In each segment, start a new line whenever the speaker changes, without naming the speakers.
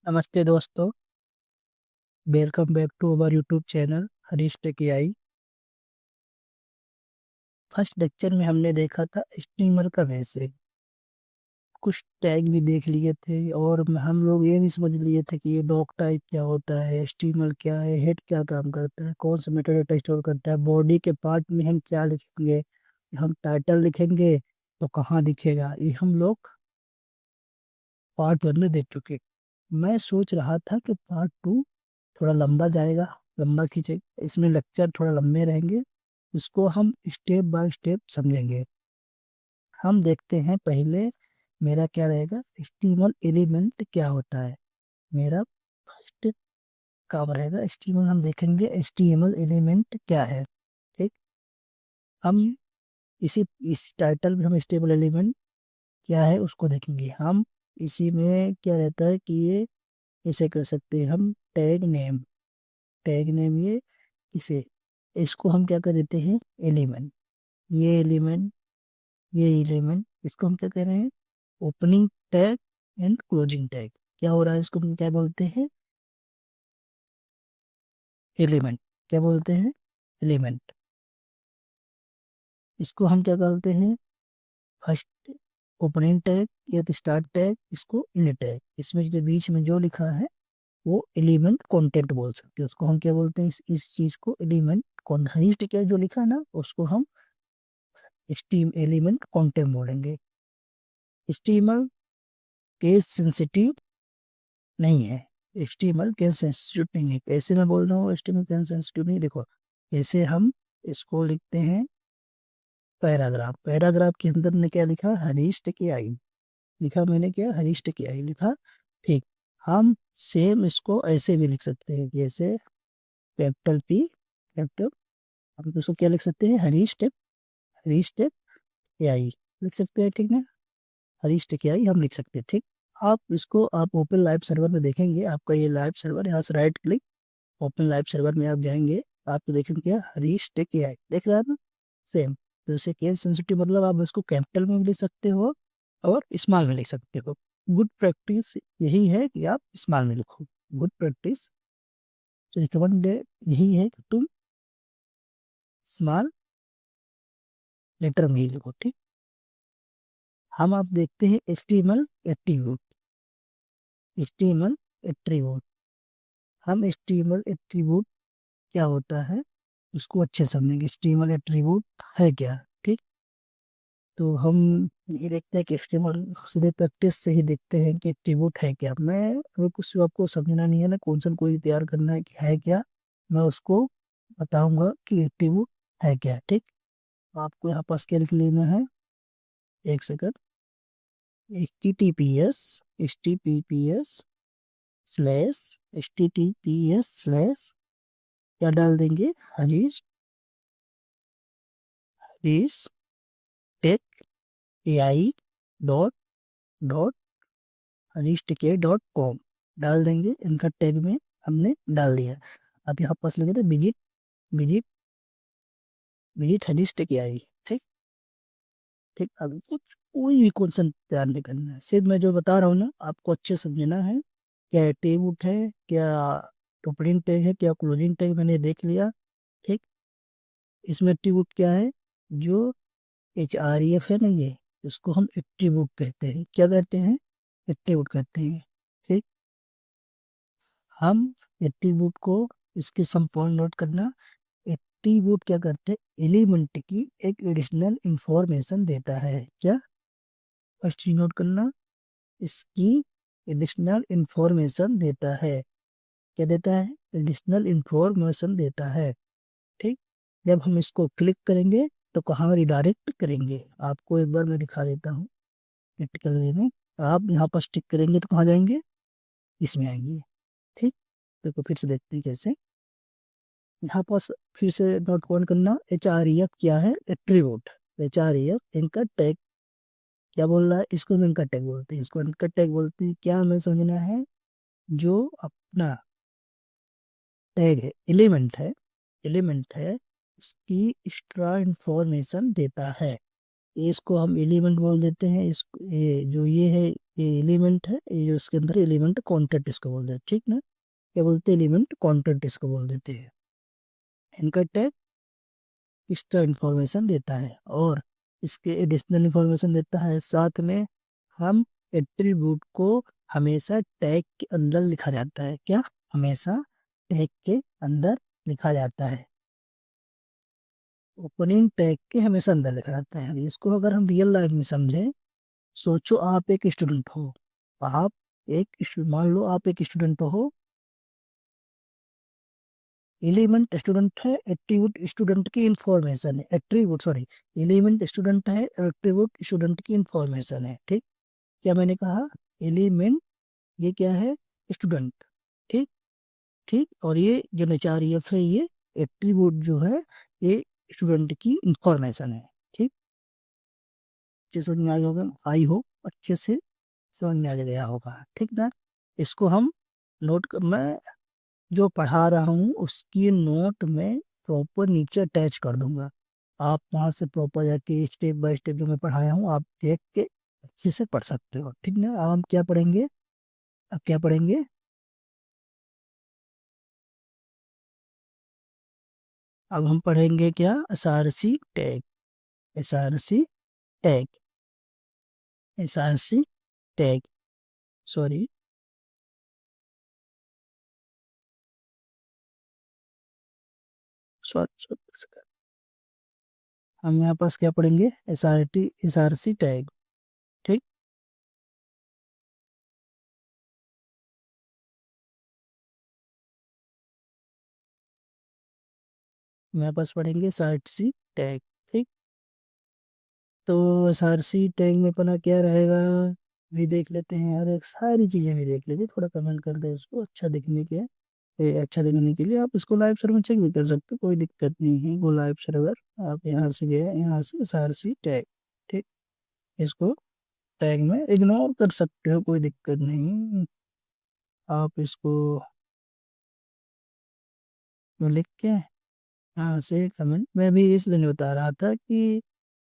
नमस्ते दोस्तों। Welcome back to our YouTube channel Harish Tech AI. First lecture में हमने देखा था स्ट्रीमर का बेसिक, कुछ टैग भी देख लिए थे और हम लोग ये भी समझ लिए थे कि ये डॉग टाइप क्या होता है, स्ट्रीमर क्या है, हेड क्या काम करता है, कौन सा मेटाडेटा स्टोर करता है, बॉडी के पार्ट में हम क्या लिखेंगे, हम टाइटल लिखेंगे तो कहाँ दिखेगा, ये हम लोग पार्ट 1 में देख चुके। मैं सोच रहा था कि पार्ट 2 थोड़ा लंबा जाएगा, लंबा खींचेगा, इसमें लेक्चर थोड़ा लंबे रहेंगे, उसको हम स्टेप बाय स्टेप समझेंगे। हम देखते हैं पहले मेरा क्या रहेगा, स्टीमल एलिमेंट क्या होता है। मेरा फर्स्ट काम रहेगा स्टीमल, हम देखेंगे स्टीमल एलिमेंट क्या है। ठीक, हम इसी टाइटल में हम स्टेबल एलिमेंट क्या है उसको देखेंगे। हम इसी में क्या रहता है कि ये इसे कर सकते हैं हम टैग नेम। टैग नेम इसे इसको हम क्या कर देते हैं, एलिमेंट। ये एलिमेंट, ये एलिमेंट, इसको हम क्या कह रहे हैं, opening tag and closing tag. क्या हो रहा है, इसको हम क्या बोलते हैं, एलिमेंट। क्या बोलते हैं, एलिमेंट। इसको हम क्या बोलते हैं, फर्स्ट ओपनिंग टैग या तो स्टार्ट टैग, इसको इंड टैग। इसमें जो बीच में जो लिखा है वो एलिमेंट कंटेंट बोल सकते हैं, उसको हम क्या बोलते हैं, इस चीज को एलिमेंट हरीस्ट क्या जो लिखा है ना उसको हम स्टीम एलिमेंट कंटेंट बोलेंगे। स्टीमर केस सेंसिटिव नहीं है, एचटीएमएल केस सेंसिटिव नहीं है। कैसे मैं बोल रहा हूँ एचटीएमएल केस सेंसिटिव नहीं, देखो कैसे हम इसको लिखते हैं, पैराग्राफ। पैराग्राफ के अंदर ने क्या लिखा, हरीस्ट की आई लिखा, मैंने क्या हरीस्ट की आई लिखा। ठीक, हम सेम इसको ऐसे भी लिख सकते हैं, जैसे कैपिटल पी कैपिटल, हम इसको क्या लिख सकते हैं, हरीस्ट की आई लिख सकते हैं। ठीक है, हरीश टिकियाई हम लिख सकते हैं। ठीक, आप इसको आप ओपन लाइव सर्वर में देखेंगे, आपका ये लाइव सर्वर, यहाँ से right click, open live server में आप जाएंगे, आपको देखेंगे क्या, हरीश टिकियाई देख रहा है ना, सेम। तो इसे केस सेंसिटिव मतलब आप इसको कैपिटल में भी लिख सकते हो और स्मॉल में लिख सकते हो। गुड प्रैक्टिस यही है कि आप स्मॉल में लिखो। गुड प्रैक्टिस रिकमेंड यही है कि तुम स्मॉल लेटर में ही लिखो। ठीक, हम आप देखते हैं एचटीएमएल एट्रीब्यूट। एचटीएमएल एट्रीब्यूट, हम एचटीएमएल एट्रीब्यूट क्या होता है उसको अच्छे से समझेंगे, एचटीएमएल एट्रीब्यूट है क्या। ठीक, तो हम ये देखते हैं कि एचटीएमएल सीधे प्रैक्टिस से ही देखते हैं कि एट्रीब्यूट है क्या। मैं अगर कुछ आपको समझना नहीं है ना, क्वेश्चन कोई तैयार करना है कि है क्या, मैं उसको बताऊंगा कि एट्रीब्यूट है क्या। ठीक, आपको यहाँ पास क्या लिख लेना है, एक सेकंड, https क्या डाल देंगे, Harish Harish Tech AI dot dot https.com डाल देंगे, इनका टैग में हमने डाल दिया। अब यहाँ पास लगे थे visit, visit visit Harish Tech AI. ठीक, ठीक, अब कुछ कोई भी क्वेश्चन तैयार नहीं करना है, सिर्फ मैं जो बता रहा हूँ ना आपको अच्छे से समझना है। क्या एट्रीब्यूट है, क्या ओपनिंग टैग है, क्या क्लोजिंग टैग, मैंने देख लिया। ठीक, इसमें एट्रीब्यूट क्या है, जो HREF है ना, ये इसको हम एट्रीब्यूट कहते हैं। क्या कहते हैं, एट्रीब्यूट कहते हैं। ठीक, हम एट्रीब्यूट को, इसके सम पॉइंट नोट करना। एट्रीब्यूट क्या करते हैं, एलिमेंट की एक एडिशनल इंफॉर्मेशन देता है। क्या, फर्स्ट चीज नोट करना, इसकी एडिशनल इंफॉर्मेशन देता है। क्या देता है, एडिशनल इंफॉर्मेशन देता है। ठीक, जब हम इसको क्लिक करेंगे तो कहाँ रिडायरेक्ट करेंगे, आपको एक बार मैं दिखा देता हूँ प्रैक्टिकल वे में। आप यहाँ पर टिक करेंगे तो कहाँ जाएंगे, इसमें आएंगे। ठीक, तो फिर से देखते हैं कैसे। यहाँ पर फिर से नोट कौन करना, HREF क्या है, एट्रीब्यूट। HREF इनका टैग, क्या बोल रहा है, इसको हम इनका टैग बोलते हैं, इसको इनका टैग बोलते हैं। क्या हमें समझना है, जो अपना टैग है, एलिमेंट है, इसकी एक्स्ट्रा इंफॉर्मेशन देता है, ये इसको हम एलिमेंट बोल देते हैं। इस ये जो ये है ये एलिमेंट है, ये जो इसके अंदर एलिमेंट कंटेंट इसको बोल देते हैं, ठीक ना। क्या बोलते हैं, एलिमेंट कंटेंट इसको बोल देते हैं। इनका टैग एक्स्ट्रा इंफॉर्मेशन देता है और इसके एडिशनल इंफॉर्मेशन देता है। साथ में हम एट्रीब्यूट को हमेशा टैग के अंदर लिखा जाता है। क्या, हमेशा टैग के अंदर लिखा जाता है। ओपनिंग टैग के हमेशा अंदर लिखा जाता है। इसको अगर हम रियल लाइफ में समझें, सोचो आप एक स्टूडेंट हो। आप मान लो आप एक स्टूडेंट हो। एलिमेंट स्टूडेंट है, एट्रीब्यूट स्टूडेंट की इंफॉर्मेशन है, एट्रीब्यूट सॉरी, एलिमेंट स्टूडेंट है, एट्रीब्यूट स्टूडेंट की इंफॉर्मेशन है, ठीक। क्या मैंने कहा, एलिमेंट ये क्या है, स्टूडेंट, ठीक। ठीक, और ये जो नेचारियफ है, ये एट्रीब्यूट जो है, ये स्टूडेंट की इंफॉर्मेशन है, ठीक। अच्छे समझ में आ गया होगा, आई हो अच्छे से समझ में आ गया होगा, ठीक ना। इसको हम मैं जो पढ़ा रहा हूँ उसकी नोट में प्रॉपर नीचे अटैच कर दूंगा। आप वहां से प्रॉपर जाके स्टेप बाय स्टेप जो मैं पढ़ाया हूँ आप देख के अच्छे से पढ़ सकते हो, ठीक ना। अब हम क्या पढ़ेंगे, अब क्या पढ़ेंगे, अब हम पढ़ेंगे क्या, SRC tag, SRC tag, SRC tag, sorry, हम यहाँ पास क्या पढ़ेंगे, एसआरसी टैग, ठीक। यहाँ पास पढ़ेंगे एसआरसी टैग, ठीक। तो एसआरसी टैग में अपना क्या रहेगा, भी देख लेते हैं यार, एक सारी चीजें भी देख लेते हैं, थोड़ा कमेंट कर दे इसको अच्छा दिखने के, अच्छा दिखने के लिए आप इसको लाइव सर्वर चेक भी कर सकते हो, कोई दिक्कत नहीं है। वो लाइव सर्वर आप यहाँ से गए, यहाँ से एसआरसी टैग, ठीक। इसको टैग में इग्नोर कर सकते हो, कोई दिक्कत नहीं। आप इसको लिख के यहाँ से कमेंट, मैं भी इसलिए बता रहा था कि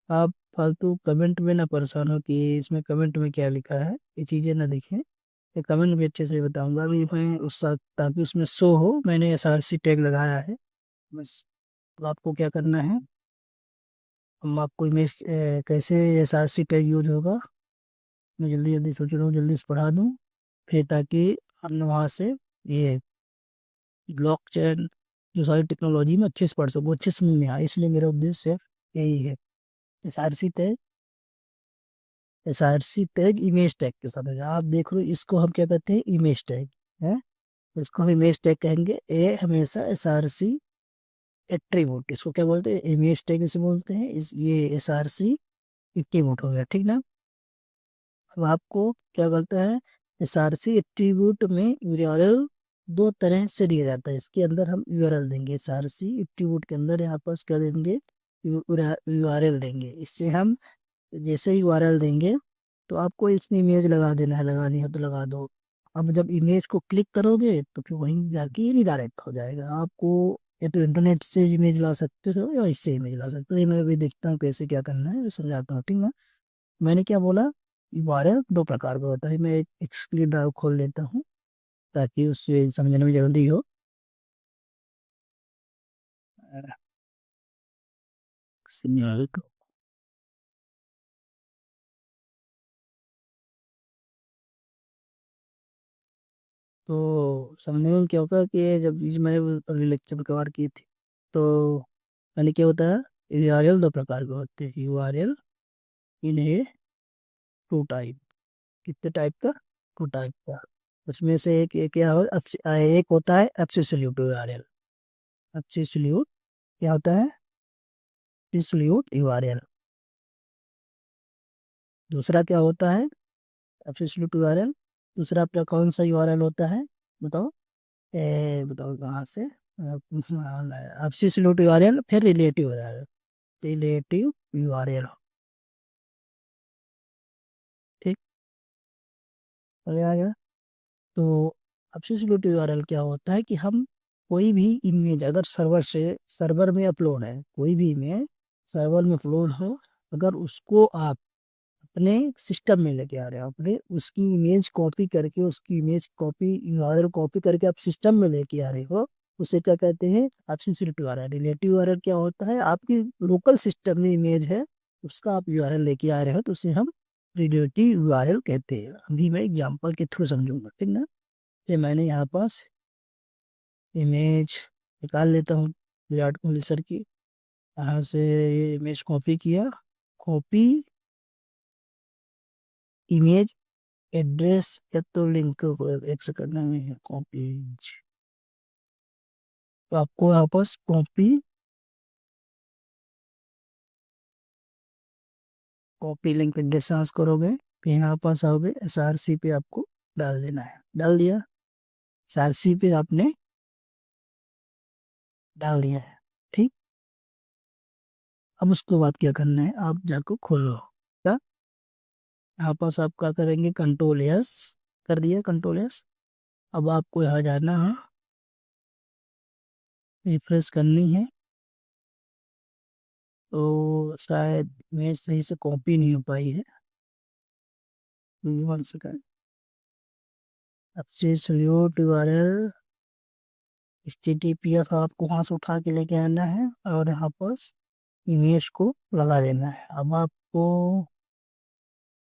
आप फालतू कमेंट में ना परेशान हो कि इसमें कमेंट में क्या लिखा है, ये चीज़ें ना दिखें। ये कमेंट भी अच्छे से बताऊंगा अभी मैं उस साथ, ताकि उसमें शो हो मैंने एसआरसी टैग लगाया है, बस। तो आपको क्या करना है, हम आपको इमेज कैसे एसआरसी टैग यूज होगा, मैं जल्दी जल्दी सोच रहा हूँ जल्दी से पढ़ा दूँ, फिर ताकि हम वहाँ से ये ब्लॉकचेन जो सारी टेक्नोलॉजी में अच्छे से पढ़ सकूँ, अच्छे से समझ में आए, इसलिए मेरा उद्देश्य सिर्फ यही है। SRC tag, SRC tag image tag के साथ है। आप देख लो इसको हम क्या कहते हैं, इमेज टैग है, इसको हम इमेज टैग कहेंगे। ए हमेशा एसआरसी एट्रीब्यूट, इसको क्या बोलते हैं, इमेज टैग इसे बोलते हैं, ये एसआरसी एट्रीब्यूट हो गया, ठीक ना। अब आपको क्या करता है, एसआरसी एट्रीब्यूट में यूआरएल दो तरह से दिया जाता है। इसके अंदर हम यूआरएल देंगे, एसआरसी एट्रीब्यूट के अंदर यहाँ पर क्या देंगे, यूआरएल देंगे। इससे हम जैसे ही यूआरएल देंगे तो आपको इसमें इमेज लगा देना है, लगानी है तो लगा दो। अब जब इमेज को क्लिक करोगे तो फिर वहीं जाके ये रिडायरेक्ट हो जाएगा आपको। या तो इंटरनेट से इमेज ला सकते हो या इससे इमेज ला सकते हो, ये मैं अभी देखता हूँ कैसे क्या करना है, समझाता हूँ, ठीक है। मैंने क्या बोला, यूआरएल दो प्रकार का होता है। मैं एक स्क्रीन ड्राइव खोल लेता हूँ ताकि उससे समझने में जल्दी हो। तो समझने में क्या होता है कि जब बीच मैंने अगले लेक्चर में कवर की थी, तो मैंने क्या होता है, यूआरएल दो प्रकार के होते हैं। यूआरएल इन है टू टाइप, कितने टाइप का, टू टाइप का। उसमें से एक क्या हो, एक होता है एब्सोल्यूट यूआरएल, एब्सोल्यूट क्या होता है, एब्सोल्यूट यूआरएल। दूसरा क्या होता है, एब्सोल्यूट यूआरएल। दूसरा आपका कौन सा यूआरएल होता है, बताओ, बताओ कहाँ से, एब्सोल्यूट यूआरएल, फिर रिलेटिव यूआरएल, रिलेटिव यूआरएल, ठीक, समझ आ गया। तो एब्सोल्यूट यूआरएल क्या होता है कि हम कोई भी इमेज अगर सर्वर में अपलोड है, कोई भी इमेज सर्वर में अपलोड हो, अगर उसको आप अपने सिस्टम में लेके आ रहे हो, अपने उसकी इमेज कॉपी करके, उसकी इमेज कॉपी यूआरएल कॉपी करके आप सिस्टम में लेके आ रहे हो, उसे क्या कहते हैं? Absence relative URL. Relative URL क्या होता है? आपकी लोकल सिस्टम में इमेज है, उसका आप यूआरएल लेके आ रहे हो, तो उसे हम रिलेटिव यूआरएल कहते हैं। अभी मैं एग्जाम्पल के थ्रू समझूंगा, ठीक ना। फिर मैंने यहाँ पास इमेज निकाल लेता हूँ विराट कोहली सर की। यहाँ से ये इमेज कॉपी किया, कॉपी इमेज एड्रेस या तो लिंक को एक से करना है कॉपी। तो आपको वापस copy copy link address search करोगे, फिर यहाँ पास आओगे, SRC पे आपको डाल देना है। डाल दिया, SRC पे आपने डाल दिया है, ठीक। अब उसके बाद क्या करना है? आप जाको खोलो क्या, यहाँ पास आप क्या करेंगे? कंट्रोल यस कर दिया, कंट्रोल यस। अब आपको यहाँ जाना है, रिफ्रेश करनी है, तो शायद मैं सही से कॉपी नहीं हो पाई है। 1 सेकंड। अब से सल्यूट यूआरएल HTTPS आपको वहां से उठा के लेके आना है और यहाँ पास इमेज को लगा देना है। अब आपको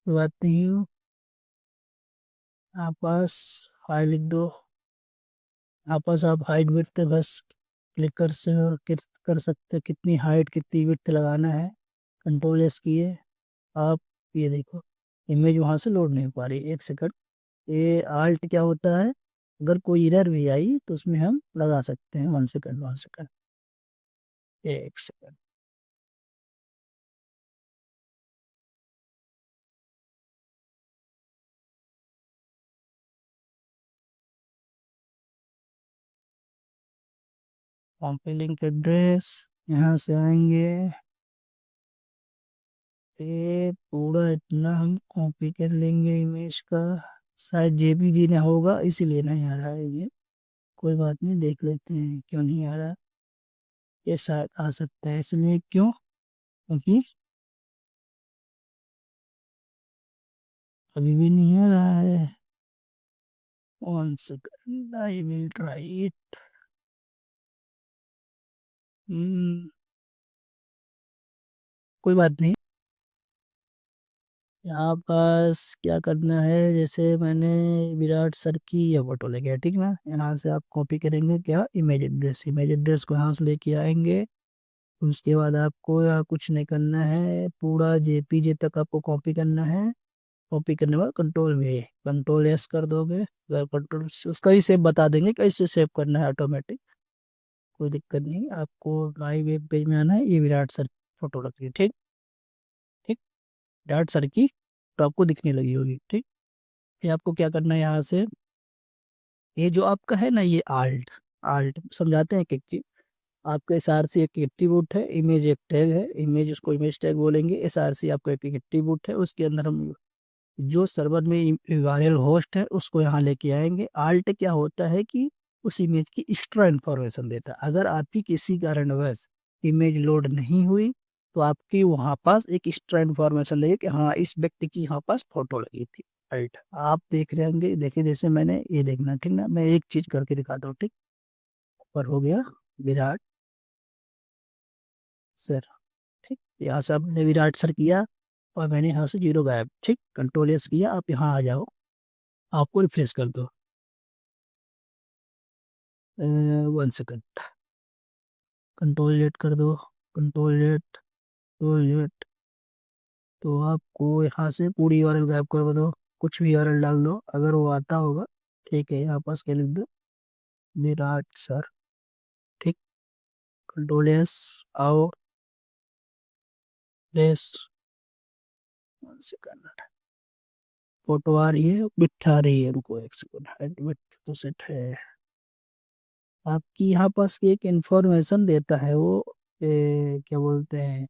बात नहीं, यहाँ पास फाइल लिख दो, यहाँ पास आप हाइट विड्थ बस क्लिक कर से और कर सकते हैं, कितनी हाइट कितनी विड्थ लगाना है। कंट्रोल एस किए आप, ये देखो इमेज वहां से लोड नहीं हो पा रही। 1 सेकंड, ये आल्ट क्या होता है? अगर कोई एरर भी आई तो उसमें हम लगा सकते हैं। 1 second, 1 second, 1 second. Copy link address, यहाँ से आएंगे, ये पूरा इतना हम कॉपी कर लेंगे इमेज का। शायद जेपीजी ना होगा इसीलिए नहीं आ रहा है ये, कोई बात नहीं, देख लेते हैं क्यों नहीं आ रहा। ये शायद आ सकता है, इसलिए क्यों? क्योंकि अभी भी नहीं आ रहा है। 1 second, I will try it. कोई बात नहीं। यहाँ पास क्या करना है, जैसे मैंने विराट सर की ये फोटो लेके आया, ठीक ना। यहाँ से आप कॉपी करेंगे क्या, इमेज एड्रेस को यहाँ से लेके आएंगे। उसके बाद आपको यहाँ कुछ नहीं करना है, पूरा जेपीजे तक आपको कॉपी करना है। कॉपी करने के बाद कंट्रोल एस कर दोगे, अगर कंट्रोल उसका ही सेव बता देंगे कैसे सेव करना है ऑटोमेटिक, कोई दिक्कत नहीं। आपको लाइव वेब पेज में आना है, ये विराट सर की फोटो रखिए, ठीक। ठीक, विराट सर की तो आपको दिखने लगी होगी, ठीक। फिर आपको क्या करना है, यहाँ से ये जो आपका है ना, ये आल्ट आल्ट समझाते हैं कि एक चीज। आपका SRC एक एट्रीब्यूट है, इमेज एक टैग है, इमेज उसको इमेज टैग बोलेंगे। SRC आपका एक एट्रीब्यूट है, उसके अंदर हम जो सर्वर में यूआरएल होस्ट है उसको यहाँ लेके आएंगे। आल्ट क्या होता है कि उस इमेज की एक्स्ट्रा इंफॉर्मेशन देता है। अगर आपकी किसी कारणवश इमेज लोड नहीं हुई तो आपकी वहाँ पास एक एक्स्ट्रा इंफॉर्मेशन लगे कि हाँ इस व्यक्ति की यहाँ पास फोटो लगी थी। राइट, आप देख रहे होंगे, देखिए जैसे मैंने ये देखना, ठीक ना। मैं एक चीज करके दिखाता हूँ, ठीक। ऊपर हो गया विराट सर, ठीक। यहाँ से आपने विराट सर किया और मैंने यहाँ से जीरो गायब, ठीक। कंट्रोल एस किया, आप यहाँ आ जाओ, आपको रिफ्रेश कर दो। 1 सेकंड, कंट्रोल जेड कर दो, कंट्रोल जेड, कंट्रोल जेड। तो आपको यहाँ से पूरी यूआरएल गायब कर दो, कुछ भी यूआरएल डाल दो अगर वो आता होगा, ठीक है। यहाँ पास क्या लिख दो, विराट सर, ठीक। कंट्रोल एस, आओ प्लेस। 1 सेकंड, फोटो आ रही है, बिठा रही है, रुको 1 सेकंड, बिट तो सेट है। आपकी यहाँ पास एक इंफॉर्मेशन देता है वो, क्या बोलते हैं,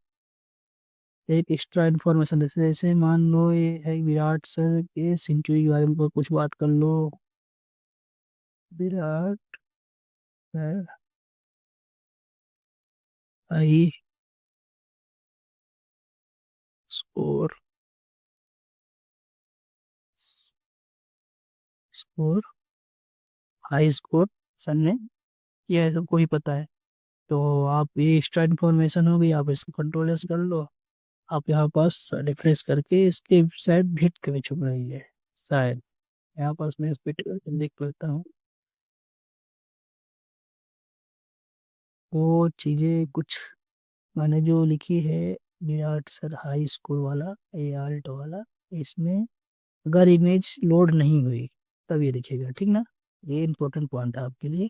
एक एक्स्ट्रा इन्फॉर्मेशन जैसे जैसे मान लो ये है विराट सर के सेंचुरी के बारे में कुछ बात कर लो। विराट सर आई स्कोर और हाई स्कोर सन ने किया है, सबको ही पता है। तो आप ये एक्स्ट्रा इन्फॉर्मेशन होगी, आप इसको कंट्रोल कर लो। आप यहाँ पास रिफ्रेश करके इसके शायद भेट के भी छुप रही है शायद। यहाँ पास मैं इस पे देख पाता हूँ वो चीज़ें कुछ मैंने जो लिखी है। विराट सर हाई स्कूल वाला, ए आल्ट वाला, इसमें अगर इमेज लोड नहीं हुई तब ये दिखेगा, ठीक ना। ये इम्पोर्टेंट पॉइंट है आपके लिए।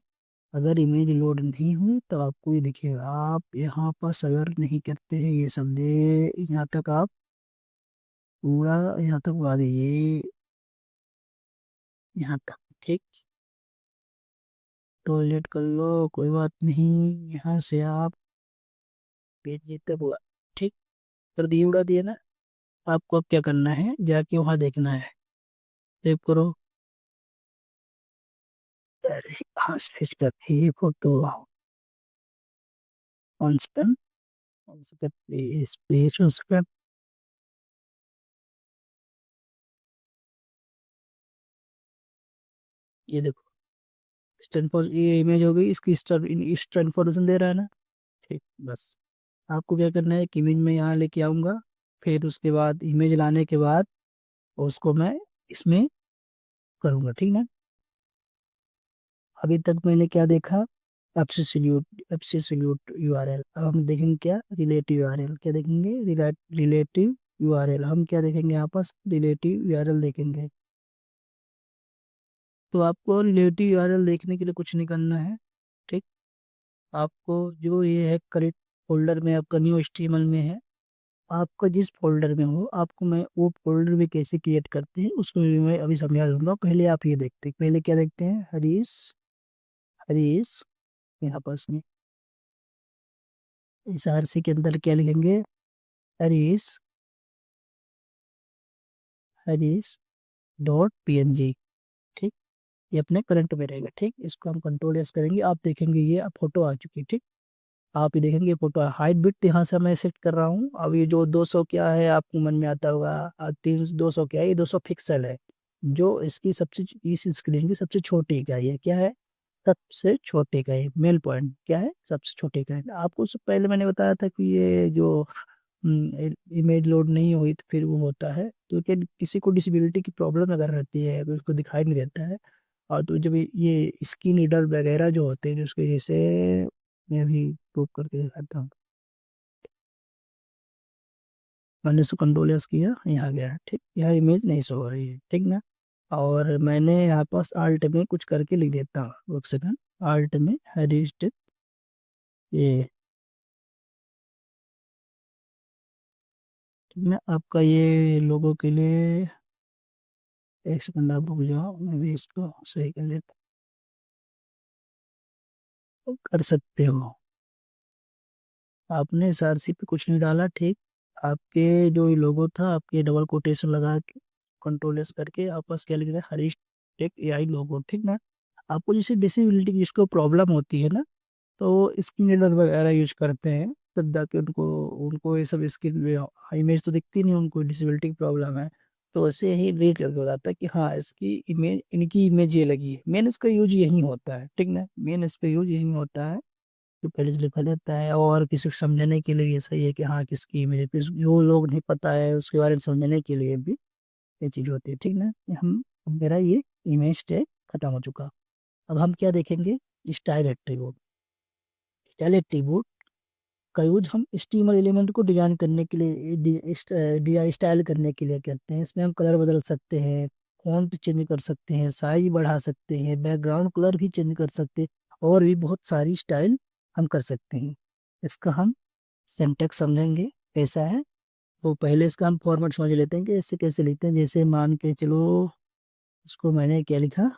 अगर इमेज लोड नहीं हुई तब आपको ये दिखेगा। आप यहाँ पास अगर नहीं करते हैं ये समझे, यहाँ तक आप पूरा यहाँ तक ला दीजिए, यहाँ तक, ठीक। तो लेट कर लो, कोई बात नहीं। यहाँ से आप पेज जितना हुआ, ठीक, कर दिए, उड़ा दिए ना। आपको अब क्या करना है, जाके वहां देखना है। सेव करो। अरे हाँ, स्विच करके ये photo on scan, on scan please please on scan. ये देखो, स्टैनफोर्ड ये इमेज हो गई इसकी, स्टैनफोर्ड दे रहा है ना। ठीक, बस आपको क्या करना है कि इमेज में यहाँ लेके आऊंगा। फिर उसके बाद इमेज लाने के बाद उसको मैं इसमें करूंगा, ठीक ना। अभी तक मैंने क्या देखा, एब्सोल्यूट यूआरएल। अब हम देखेंगे क्या, रिलेटिव यूआरएल। क्या देखेंगे, रिलेटिव यूआरएल। हम क्या देखेंगे यहाँ पर, रिलेटिव यूआरएल देखेंगे। तो आपको रिलेटिव यूआरएल देखने के लिए कुछ नहीं करना है, ठीक। आपको जो ये है करेक्ट फोल्डर में, आपका न्यू एचटीएमएल में है, आपका जिस फोल्डर में हो, आपको मैं वो फोल्डर भी कैसे क्रिएट करते हैं उसको भी मैं अभी समझा दूंगा। पहले आप ये देखते हैं, पहले क्या देखते हैं, हरीश, हरीश, यहाँ पर इस आरसी के अंदर क्या लिखेंगे, हरीश, हरीश डॉट पीएनजी, ठीक। ये अपने करंट में रहेगा, ठीक। इसको हम कंट्रोल एस करेंगे, आप देखेंगे ये अब फोटो आ चुकी है, ठीक। आप ये देखेंगे ये फोटो हाइट बिट यहाँ से मैं सेट कर रहा हूँ। अब ये जो 200 क्या है आपको मन में आता होगा, 200 क्या है, ये 200 पिक्सल है। जो इसकी सबसे, इस स्क्रीन की सबसे छोटी इकाई है, क्या है, सबसे छोटे का है। मेल पॉइंट क्या है, सबसे छोटे का है। आपको उससे पहले मैंने बताया था कि ये जो इमेज लोड नहीं हुई तो फिर वो होता है तो क्या, किसी को डिसेबिलिटी की प्रॉब्लम अगर रहती है तो उसको दिखाई नहीं देता है। और तो जब ये स्किन रीडर वगैरह जो होते हैं जिसकी वजह से, मैं भी प्रूव करके दिखाता हूँ। मैंने उसको कंट्रोल एस किया, यहाँ गया है, ठीक। यहाँ इमेज नहीं शो हो रही है, ठीक ना। और मैंने यहाँ पास आल्ट में कुछ करके लिख देता हूँ, एक सेकंड। आल्ट में हरीस्ट, ये, ठीक ना। आपका ये लोगों के लिए, एक सेकंड आप रुक जाओ, मैं भी इसको सही कर लेता हूँ। कर सकते हो, आपने एसआरसी पे कुछ नहीं डाला, ठीक। आपके जो ये लोगो था, आपके डबल कोटेशन लगा के कंट्रोल एस करके आपस क्या लिख रहे हैं, हरीश टेक एआई लोगो, ठीक ना। आपको जैसे डिसेबिलिटी जिसको प्रॉब्लम होती है ना, तो स्क्रीन रीडर वगैरह यूज करते हैं, तब जाके उनको उनको ये सब स्क्रीन इमेज तो दिखती नहीं, उनको डिसेबिलिटी की प्रॉब्लम है। तो ऐसे ही रीड करके हो जाता है कि हाँ इसकी इमेज, इनकी इमेज ये लगी है। मेन इसका यूज यही होता है, ठीक ना। मेन इसका यूज यही होता है, जो पहले से लिखा रहता है। और किसी को समझने के लिए ये सही है कि हाँ किसकी इमेज, जो लोग नहीं पता है उसके बारे में समझने के लिए भी ये चीज होती है, ठीक ना। ये हम, अब मेरा ये इमेज टैग खत्म हो चुका। अब हम क्या देखेंगे, स्टाइल एट्रीब्यूट। स्टाइल एट्रीब्यूट का यूज हम स्टीमर एलिमेंट को डिजाइन करने के लिए, स्टाइल करने के लिए करते हैं। इसमें हम कलर बदल सकते हैं, फॉन्ट चेंज कर सकते हैं, साइज बढ़ा सकते हैं, बैकग्राउंड कलर भी चेंज कर सकते हैं, और भी बहुत सारी स्टाइल हम कर सकते हैं। इसका हम सिंटेक्स समझेंगे कैसा है। तो पहले इसका हम फॉर्मेट समझ लेते हैं कि इससे कैसे लिखते हैं। जैसे मान के चलो, इसको मैंने क्या लिखा,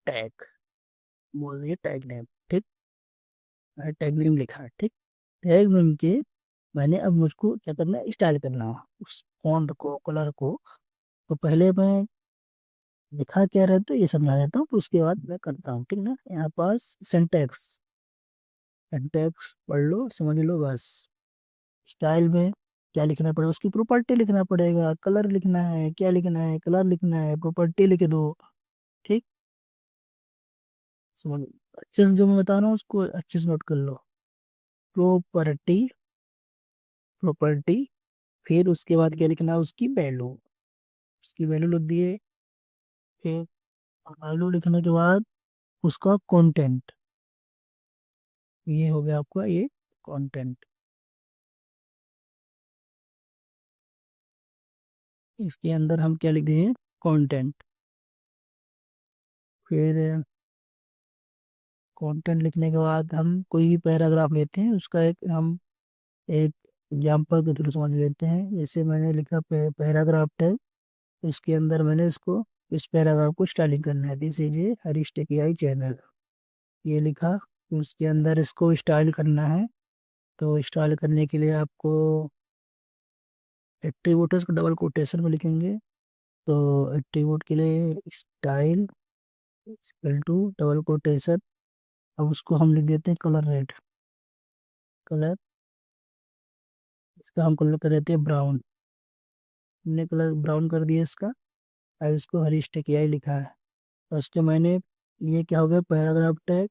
टैग बोल दिया, टैग नेम, ठीक। टैग नेम लिखा है, ठीक। टैग नेम के मैंने अब मुझको क्या करना है, स्टाइल करना है उस फॉन्ट को, कलर को। तो पहले मैं लिखा क्या रहता है ये समझा देता हूँ, तो उसके बाद मैं करता हूँ, ठीक ना। यहाँ पास सिंटेक्स, सिंटेक्स पढ़ लो समझ लो बस। स्टाइल में क्या लिखना पड़ेगा, उसकी प्रॉपर्टी लिखना पड़ेगा, कलर लिखना है, क्या लिखना है, कलर लिखना है, प्रॉपर्टी लिख दो। ठीक, समझ, अच्छे से जो मैं बता रहा हूँ उसको अच्छे से नोट कर लो। प्रॉपर्टी, प्रॉपर्टी, फिर उसके बाद क्या लिखना है, उसकी वैल्यू, उसकी वैल्यू लिख दिए। फिर वैल्यू लिखने के बाद उसका कंटेंट, ये हो गया आपका ये कंटेंट। इसके अंदर हम क्या लिख दिए, कंटेंट। फिर कंटेंट लिखने के बाद हम कोई भी पैराग्राफ लेते हैं, उसका एक हम एक एग्जाम्पल के थ्रू समझ लेते हैं। जैसे मैंने लिखा पैराग्राफ टैग, इसके अंदर मैंने इसको, इस पैराग्राफ को स्टाइलिंग करना है, this is a Harish Tekiyai channel, ये लिखा। उसके अंदर इसको स्टाइल करना है, तो स्टाइल करने के लिए आपको एट्रीब्यूट्स को डबल कोटेशन में लिखेंगे। तो एट्रीब्यूट के लिए style equal to double quotation, अब उसको हम लिख देते हैं कलर रेड, कलर, इसका हम कलर कर देते हैं ब्राउन, हमने कलर ब्राउन कर दिया इसका। अब इसको हरीश टेकियाई लिखा है, तो उसके मैंने, ये क्या हो गया पैराग्राफ टैग,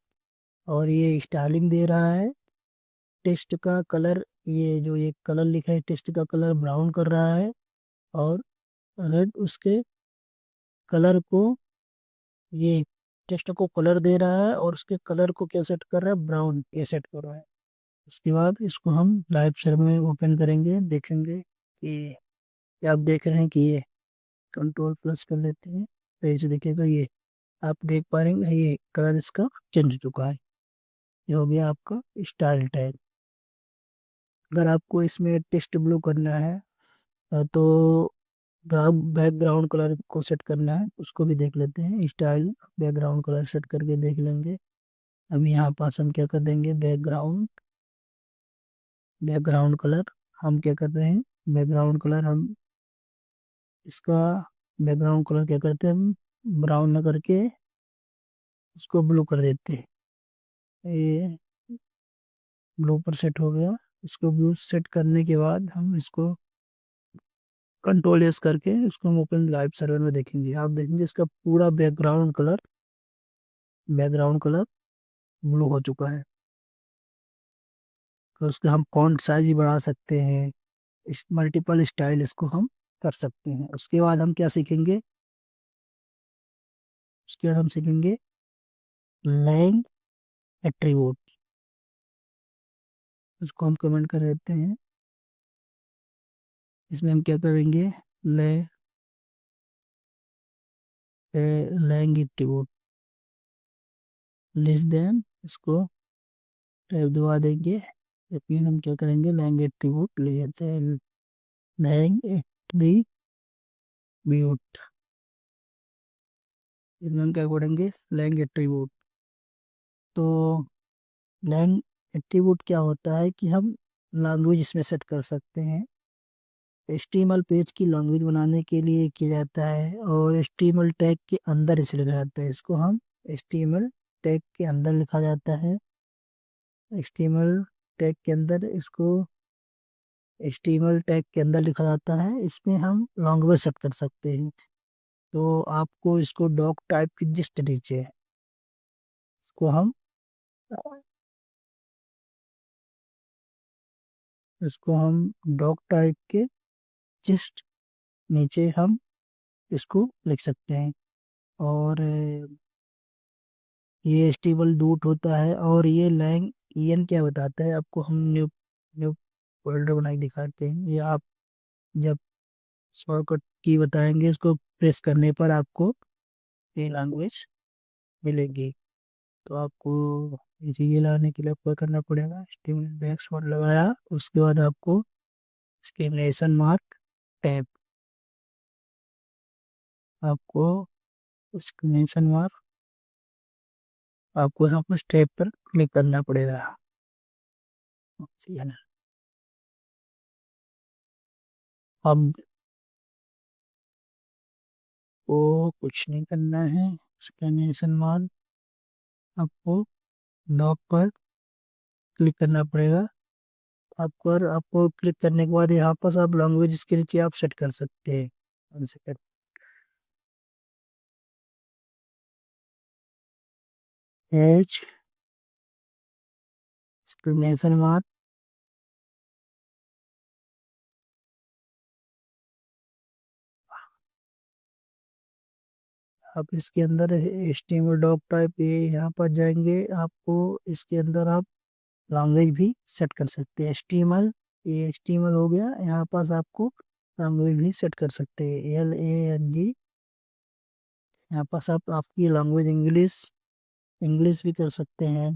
और ये स्टाइलिंग दे रहा है, टेक्स्ट का कलर, ये कलर लिखा है टेक्स्ट का कलर ब्राउन कर रहा है, और रेड उसके कलर को, ये टेक्स्ट को कलर दे रहा है और उसके कलर को क्या सेट कर रहा है, ब्राउन, ये सेट कर रहा है। उसके बाद इसको हम लाइव सर्वर में ओपन करेंगे, देखेंगे कि, ये आप देख रहे हैं कि ये कंट्रोल प्लस कर लेते हैं, तो इसे दिखेगा ये, आप देख पा रहे हैं ये कलर इसका चेंज हो चुका है। ये हो गया आपका स्टाइल टैग। अगर आपको इसमें टेक्स्ट ब्लू करना है, तो बैकग्राउंड कलर को सेट करना है, उसको भी देख लेते हैं, स्टाइल बैकग्राउंड कलर सेट करके देख लेंगे। अब यहाँ पास हम क्या कर देंगे, बैकग्राउंड, बैकग्राउंड कलर, हम क्या कर रहे हैं, बैकग्राउंड कलर हम इसका, बैकग्राउंड कलर क्या करते हैं हम, ब्राउन न करके उसको ब्लू कर देते हैं। ये ब्लू पर सेट हो गया। इसको ब्लू सेट करने के बाद हम इसको कंट्रोल एस करके इसको हम ओपन लाइव सर्वर में देखेंगे, आप देखेंगे इसका पूरा background colour, background colour blue हो चुका है। तो उसका हम फॉन्ट साइज भी बढ़ा सकते हैं, मल्टीपल स्टाइल इसको हम कर सकते हैं। उसके बाद हम क्या सीखेंगे, उसके बाद हम सीखेंगे लैंग एट्रीब्यूट, उसको हम कमेंट कर देते हैं। इसमें हम क्या करेंगे, ले लैंग एट्रीब्यूट लेस देन, इसको टैब दबा देंगे, लेकिन हम क्या करेंगे, लैंग एट्रीब्यूट ले लेते हैं, लैंग एट्रीब्यूट, इसमें हम क्या करेंगे, लैंग एट्रीब्यूट। तो लैंग एट्रीब्यूट क्या होता है कि हम लैंग्वेज इसमें सेट कर सकते हैं। HTML पेज की लैंग्वेज बनाने के लिए किया जाता है, और HTML टैग के अंदर इसे लिखा जाता है, इसको हम HTML टैग के अंदर लिखा जाता है, HTML टैग के अंदर इसको HTML टैग के अंदर लिखा जाता है, इसमें हम लैंग्वेज सेट कर सकते हैं। तो आपको इसको डॉक टाइप की जस्ट नीचे, इसको हम, इसको हम डॉक टाइप के जस्ट नीचे हम इसको लिख सकते हैं। और ये स्टेबल डूट होता है, और ये लैंग ईएन क्या बताता है आपको, हम न्यू न्यू फोल्डर बना के दिखाते हैं। ये आप जब शॉर्टकट की बताएंगे, इसको प्रेस करने पर आपको ये लैंग्वेज मिलेगी। तो आपको ये लाने के लिए आपको क्या करना पड़ेगा, बैकस्लैश लगाया, उसके बाद आपको एक्सक्लेमेशन मार्क टैब, आपको एक्सक्लेमेशन मार्क, आपको यहाँ पर टैब पर क्लिक करना पड़ेगा, ठीक है ना। अब को कुछ नहीं करना है, एक्सक्लेमेशन मार्क, आपको लॉक पर क्लिक करना पड़ेगा, आपको क्लिक करने के बाद यहाँ पर आप लैंग्वेज इसके नीचे आप सेट कर सकते हैं। H exclamation mark. आप इसके अंदर HTML डॉक टाइप ये यहाँ पर जाएंगे, आपको इसके अंदर आप लैंग्वेज भी सेट कर सकते हैं। HTML, ये HTML हो गया, यहाँ पास आपको लैंग्वेज भी सेट कर सकते हैं, LANG। यहाँ पास आप आपकी लैंग्वेज इंग्लिश इंग्लिश भी कर सकते हैं।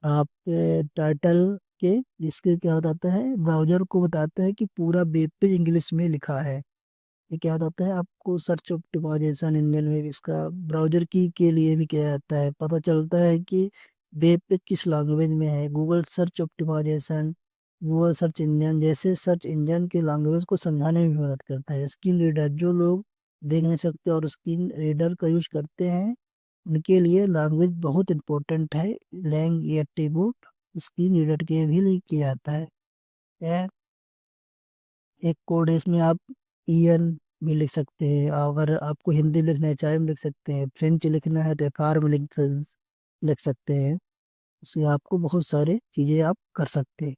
आपके टाइटल के जिसके क्या बताता है, ब्राउजर को बताता है कि पूरा वेब पेज इंग्लिश में लिखा है। ये क्या होता है, आपको सर्च ऑप्टिमाइजेशन इंजन में भी इसका ब्राउजर की के लिए भी किया जाता है, पता चलता है कि वेब पे किस लैंग्वेज में है। Google search optimisation, Google search engine जैसे सर्च इंजन के लैंग्वेज को समझाने में भी मदद करता है। स्क्रीन रीडर, जो लोग देख नहीं सकते और स्क्रीन रीडर का यूज करते हैं, उनके लिए लैंग्वेज बहुत इंपॉर्टेंट है। लैंग या टेबुट स्क्रीन रीडर के भी लिए किया जाता है। यह एक कोड है, इसमें आप ईएन भी लिख सकते हैं, अगर आपको हिंदी में लिखना है चाहे में लिख सकते हैं, फ्रेंच लिखना है तो एफआर में लिख सकते हैं। उससे आपको बहुत सारे चीजें आप कर सकते हैं।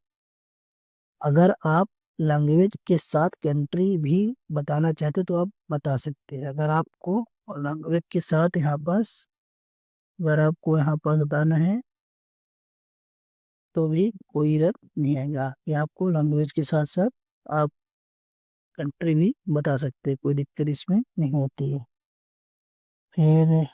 अगर आप लैंग्वेज के साथ कंट्री भी बताना चाहते तो आप बता सकते हैं। अगर आपको लैंग्वेज के साथ यहाँ पास अगर आपको यहाँ पर बताना है तो भी कोई इधर नहीं आएगा, कि आपको लैंग्वेज के साथ साथ आप कंट्री भी बता सकते हैं, कोई दिक्कत इसमें नहीं होती है। फिर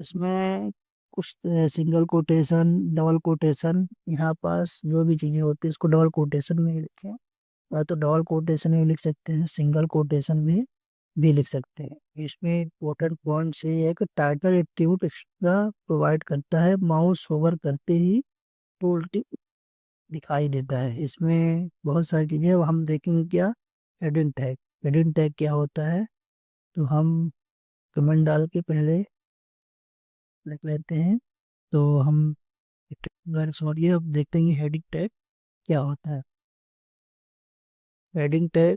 इसमें कुछ सिंगल कोटेशन, डबल कोटेशन, यहाँ पास जो भी चीजें होती है इसको डबल कोटेशन में ही लिखें, या तो डबल कोटेशन में लिख सकते हैं, सिंगल कोटेशन में भी लिख सकते हैं। इसमें इम्पोर्टेंट पॉइंट ये है कि टाइटल एट्रीब्यूट एक्स्ट्रा प्रोवाइड करता है, माउस होवर करते ही टूल टिप दिखाई देता है। इसमें बहुत सारी चीजें हैं, वो हम देखेंगे क्या। हेडिंग टैग, हेडिंग टैग क्या होता है, तो हम कमेंट डाल के पहले लिख लेते हैं। तो हम अगर समझिए, अब देखते हैं हेडिंग टैग क्या होता है। हेडिंग टैग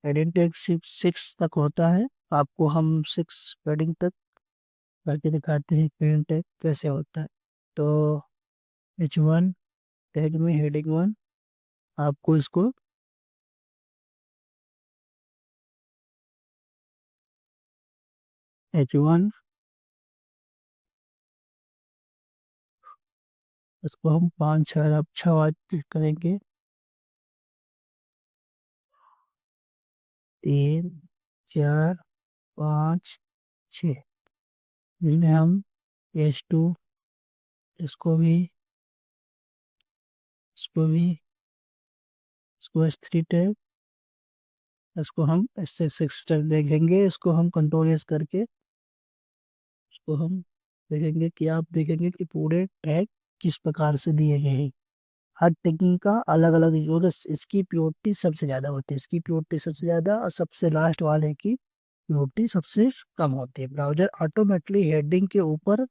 हेडिंग टैग 6 तक होता है। आपको हम 6 हेडिंग तक करके दिखाते हैं हेडिंग टैग कैसे होता है। तो H1 टैग में हेडिंग 1, आपको इसको H1 इसको हम 5 6 करेंगे। 3 4 5 6, जिसमें हम H2 इसको भी इसको भी इसको S3 टैग, इसको हम S6 टैग देखेंगे। इसको हम कंट्रोल एस करके इसको हम देखेंगे कि आप देखेंगे कि पूरे टैग किस प्रकार से दिए गए हैं। हर टैगिंग का अलग अलग यूज, इसकी प्योरिटी सबसे ज्यादा होती है, इसकी प्योरिटी सबसे ज्यादा, और सबसे लास्ट वाले की प्योरिटी सबसे कम होती है। ब्राउजर ऑटोमेटिकली हेडिंग के ऊपर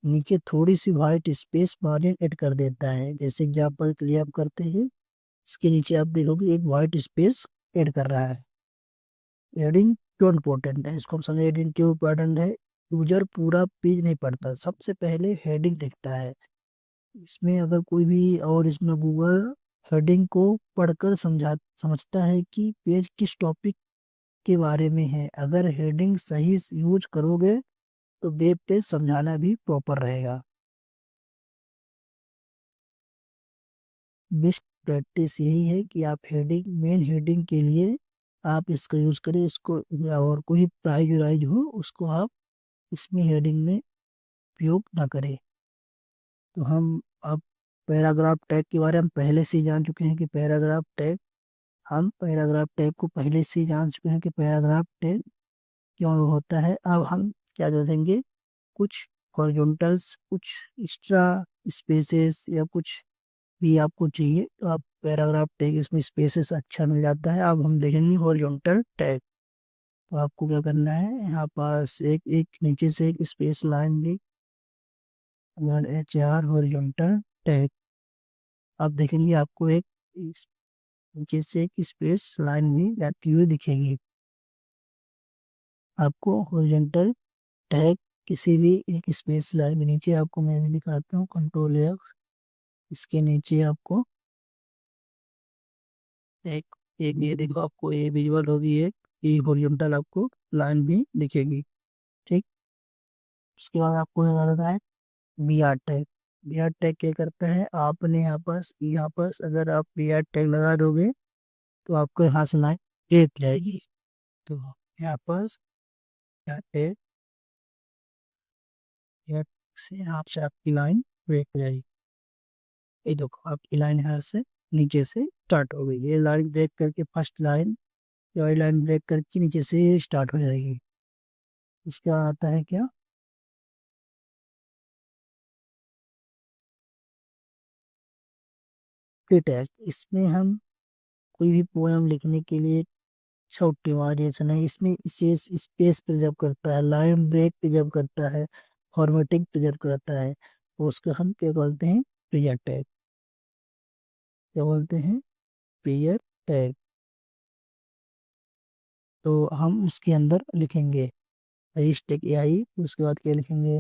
नीचे थोड़ी सी व्हाइट स्पेस मार्जिन ऐड कर देता है। जैसे एग्जाम्पल के लिए आप करते हैं, इसके नीचे आप देखोगे एक व्हाइट स्पेस ऐड कर रहा है। हेडिंग क्यों इम्पोर्टेंट है, इसको हम समझे हेडिंग क्यों इम्पोर्टेंट है। यूजर पूरा पेज नहीं पढ़ता, सबसे पहले हेडिंग देखता है। इसमें अगर कोई भी, और इसमें गूगल हेडिंग को पढ़कर समझता है कि पेज किस टॉपिक के बारे में है। अगर हेडिंग सही यूज करोगे तो वेब पेज समझाना भी प्रॉपर रहेगा। बेस्ट प्रैक्टिस यही है कि आप हेडिंग, मेन हेडिंग के लिए आप इसका यूज करें, इसको, और कोई प्राइज वाइज हो उसको आप इसमें हेडिंग में उपयोग ना करें। तो हम अब पैराग्राफ टैग के बारे में पहले से ही जान चुके हैं कि पैराग्राफ टैग को पहले से ही जान चुके हैं कि पैराग्राफ टैग क्यों होता है। अब हम क्या देखेंगे, कुछ हॉरिजॉन्टल्स, कुछ एक्स्ट्रा स्पेसेस, या कुछ भी आपको चाहिए तो आप पैराग्राफ टैग, इसमें स्पेसेस अच्छा मिल जाता है। अब हम देखेंगे हॉरिजॉन्टल टैग। तो आपको क्या करना है, यहाँ पास एक एक नीचे से एक स्पेस लाइन ली, अगर एच आर हॉरिजॉन्टल टैग, आप देखेंगे आपको एक नीचे से एक स्पेस लाइन भी जाती हुई दिखेगी। आपको हॉरिजॉन्टल टैग किसी भी एक स्पेस लाइन के नीचे, आपको मैं भी दिखाता हूँ, कंट्रोल F, इसके नीचे आपको एक एक ये देखो, आपको ये विजुअल होगी, एक ये हॉरिजॉन्टल आपको लाइन भी दिखेगी। ठीक, उसके बाद आपको याद रखना है B R tag. B R tag क्या करता है, आपने यहाँ पर अगर आप बी आर टैग लगा दोगे तो आपको यहाँ से लाइन ब्रेक जाएगी। तो यहाँ पर क्या है, यहाँ से यहाँ से आपकी लाइन ब्रेक हो जाएगी। ये देखो आपकी लाइन यहाँ से नीचे से स्टार्ट हो गई, ये लाइन ब्रेक करके फर्स्ट लाइन, ये लाइन ब्रेक करके नीचे से स्टार्ट हो जाएगी। इसका आता है क्या, फ्री टैग। इसमें हम कोई भी पोएम लिखने के लिए छोटी वेरिएशन है, इसमें इसे स्पेस प्रिजर्व करता है, लाइन ब्रेक प्रिजर्व करता है, फॉर्मेटिंग प्रिजर्व करता है, तो उसको हम क्या बोलते हैं, पीरियड टैग। क्या बोलते हैं, पीरियड टैग। तो हम उसके अंदर लिखेंगे हैशटैग एआई, उसके बाद क्या लिखेंगे,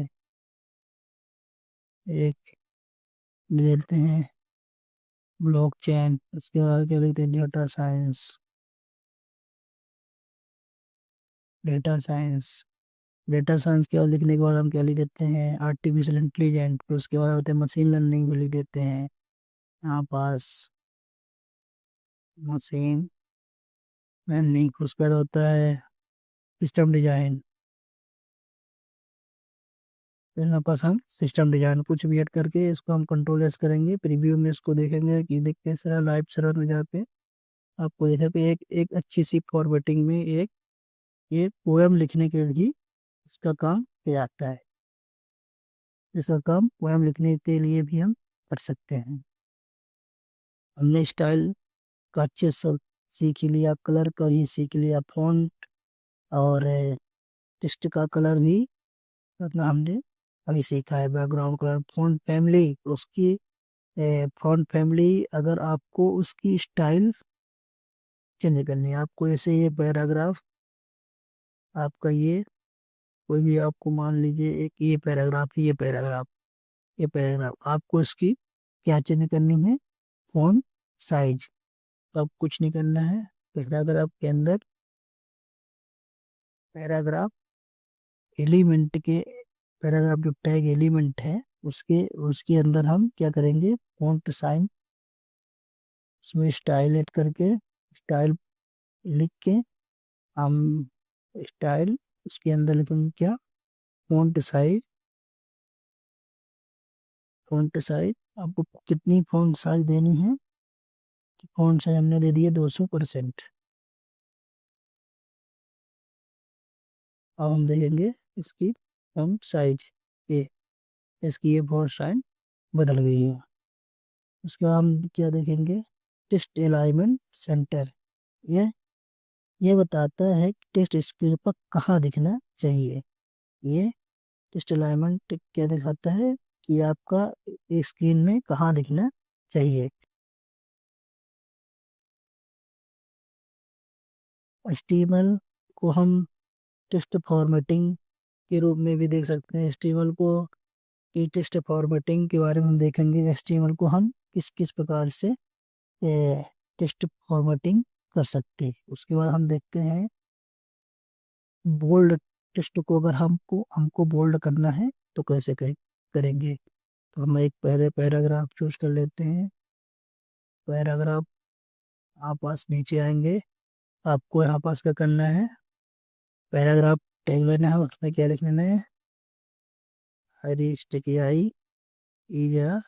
एक लेते हैं ब्लॉकचेन, उसके बाद क्या लिखते हैं, data science. Data science, data science के बाद लिखने के बाद हम क्या लिख देते हैं, आर्टिफिशियल इंटेलिजेंट, फिर उसके बाद होते हैं मशीन लर्निंग भी लिख देते हैं यहाँ पास, मशीन लर्निंग। उसके बाद होता है सिस्टम डिजाइन, फिर यहाँ पास हम सिस्टम डिजाइन कुछ भी ऐड करके इसको हम कंट्रोल एस करेंगे, प्रीव्यू में इसको देखेंगे कि देख कैसा लाइव सर्वर में, जहाँ पे आपको देखा कि एक एक अच्छी सी फॉर्मेटिंग में एक पोएम लिखने के लिए इसका काम किया जाता है। इसका काम पोएम लिखने के लिए भी हम कर सकते हैं। हमने स्टाइल का अच्छे से सीख लिया, कलर का भी सीख लिया, फॉन्ट और टेक्स्ट का कलर भी अपना हमने अभी सीखा है, बैकग्राउंड कलर, फॉन्ट फैमिली, उसकी फॉन्ट फैमिली, अगर आपको उसकी स्टाइल चेंज करनी है, आपको ऐसे ये पैराग्राफ, आपका ये कोई भी, आपको मान लीजिए एक ये पैराग्राफ, ये पैराग्राफ आपको इसकी क्या चेंज करनी है, फॉन्ट साइज। अब कुछ नहीं करना है, पैराग्राफ के अंदर पैराग्राफ एलिमेंट के, पैराग्राफ जो टैग एलिमेंट है उसके उसके अंदर हम क्या करेंगे, फॉन्ट साइन, उसमें स्टाइल ऐड करके, स्टाइल लिख के हम स्टाइल, उसके अंदर लिखेंगे क्या, फॉन्ट साइज। फॉन्ट साइज आपको कितनी फॉन्ट साइज देनी है, फॉन्ट साइज हमने दे दिया 200%। अब हम देखेंगे इसकी फॉन्ट साइज, ये इसकी ये फॉन्ट साइज बदल गई है। उसके बाद हम क्या देखेंगे, टेक्स्ट अलाइनमेंट सेंटर, ये ये बताता है कि टेक्स्ट स्क्रीन पर कहाँ दिखना चाहिए। ये टेक्स्ट अलाइनमेंट क्या दिखाता है कि आपका स्क्रीन में कहाँ दिखना चाहिए। HTML को हम टेक्स्ट फॉर्मेटिंग के रूप में भी देख सकते हैं। HTML को की टेक्स्ट फॉर्मेटिंग के बारे में हम देखेंगे, HTML को हम किस किस प्रकार से टेक्स्ट फॉर्मेटिंग कर सकते हैं। उसके बाद हम देखते हैं बोल्ड टेक्स्ट को, अगर हमको हमको बोल्ड करना है तो कैसे करेंगे। तो हम एक पहले पैराग्राफ चूज कर लेते हैं, पैराग्राफ, आप पास नीचे आएंगे, आपको यहाँ पास क्या करना है, पैराग्राफ टैग लेना है, उसमें क्या लिख लेना है, Hari Stikiyai is a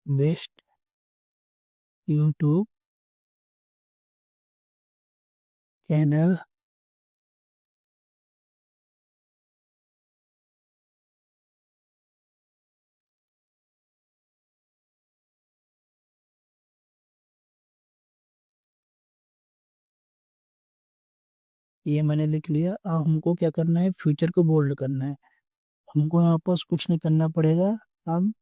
best YouTube channel. ये मैंने लिख लिया। अब हमको क्या करना है, फ्यूचर को बोल्ड करना है। हमको यहाँ पास कुछ नहीं करना पड़ेगा, हम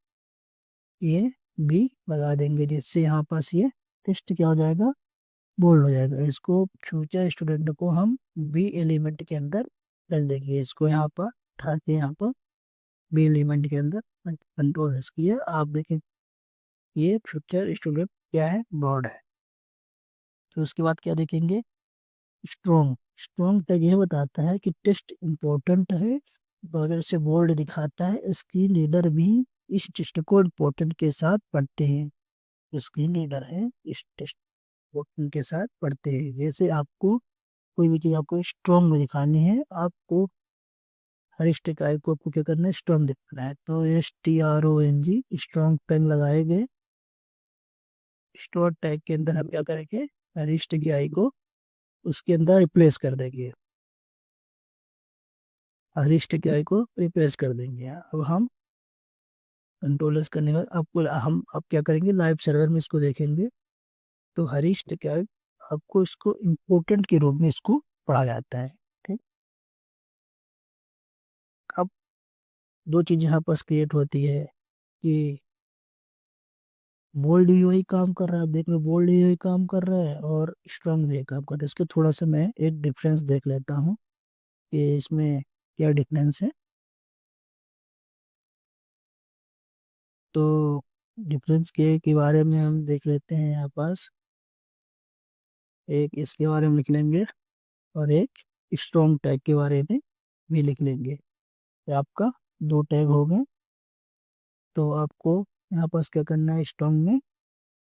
ये भी लगा देंगे, जिससे यहाँ पास ये टेस्ट क्या हो जाएगा, बोल्ड हो जाएगा। इसको फ्यूचर स्टूडेंट को हम बी एलिमेंट के अंदर डाल देंगे। इसको यहाँ पर उठा के यहाँ पर बी एलिमेंट के अंदर कंट्रोल इसकी है। आप देखें ये फ्यूचर स्टूडेंट क्या है, बोर्ड है। तो उसके बाद क्या देखेंगे, स्ट्रोंग। स्ट्रोंग टैग ये बताता है कि टेस्ट इम्पोर्टेंट है, बगैर से बोल्ड दिखाता है। स्क्रीन रीडर भी इस टेस्ट को इम्पोर्टेंट के साथ पढ़ते हैं। जो स्क्रीन रीडर है इस टेस्ट इम्पोर्टेंट के साथ पढ़ते हैं। जैसे आपको कोई भी चीज आपको स्ट्रोंग में दिखानी है, आपको हर स्टिक आई को आपको क्या करना है, स्ट्रोंग दिखाना है। तो STRONG स्ट्रोंग टैग लगाए गए। स्टोर टैग के अंदर हम क्या करेंगे, हर स्टिक आई को उसके अंदर रिप्लेस कर देंगे। हरीश टिकियाई को रिप्लेस कर देंगे। अब हम कंट्रोलर्स करने का आपको हम अब क्या करेंगे, लाइव सर्वर में इसको देखेंगे। तो हरीश टिकियाई आपको इसको इम्पोर्टेंट के रूप में इसको पढ़ा जाता है। ठीक, अब दो चीज यहाँ पर क्रिएट होती है कि बोल्ड भी वही काम कर रहा है, देख लो बोल्ड भी वही काम कर रहा है और स्ट्रांग भी वही काम कर रहा है। इसके थोड़ा सा मैं एक डिफरेंस देख लेता हूँ कि इसमें क्या डिफरेंस है। तो डिफरेंस के बारे में हम देख लेते हैं। यहाँ पास एक इसके बारे में लिख लेंगे और एक स्ट्रॉन्ग टैग के बारे में भी लिख लेंगे। तो आपका दो टैग हो गए। तो आपको यहाँ पास क्या करना है, स्ट्रॉन्ग में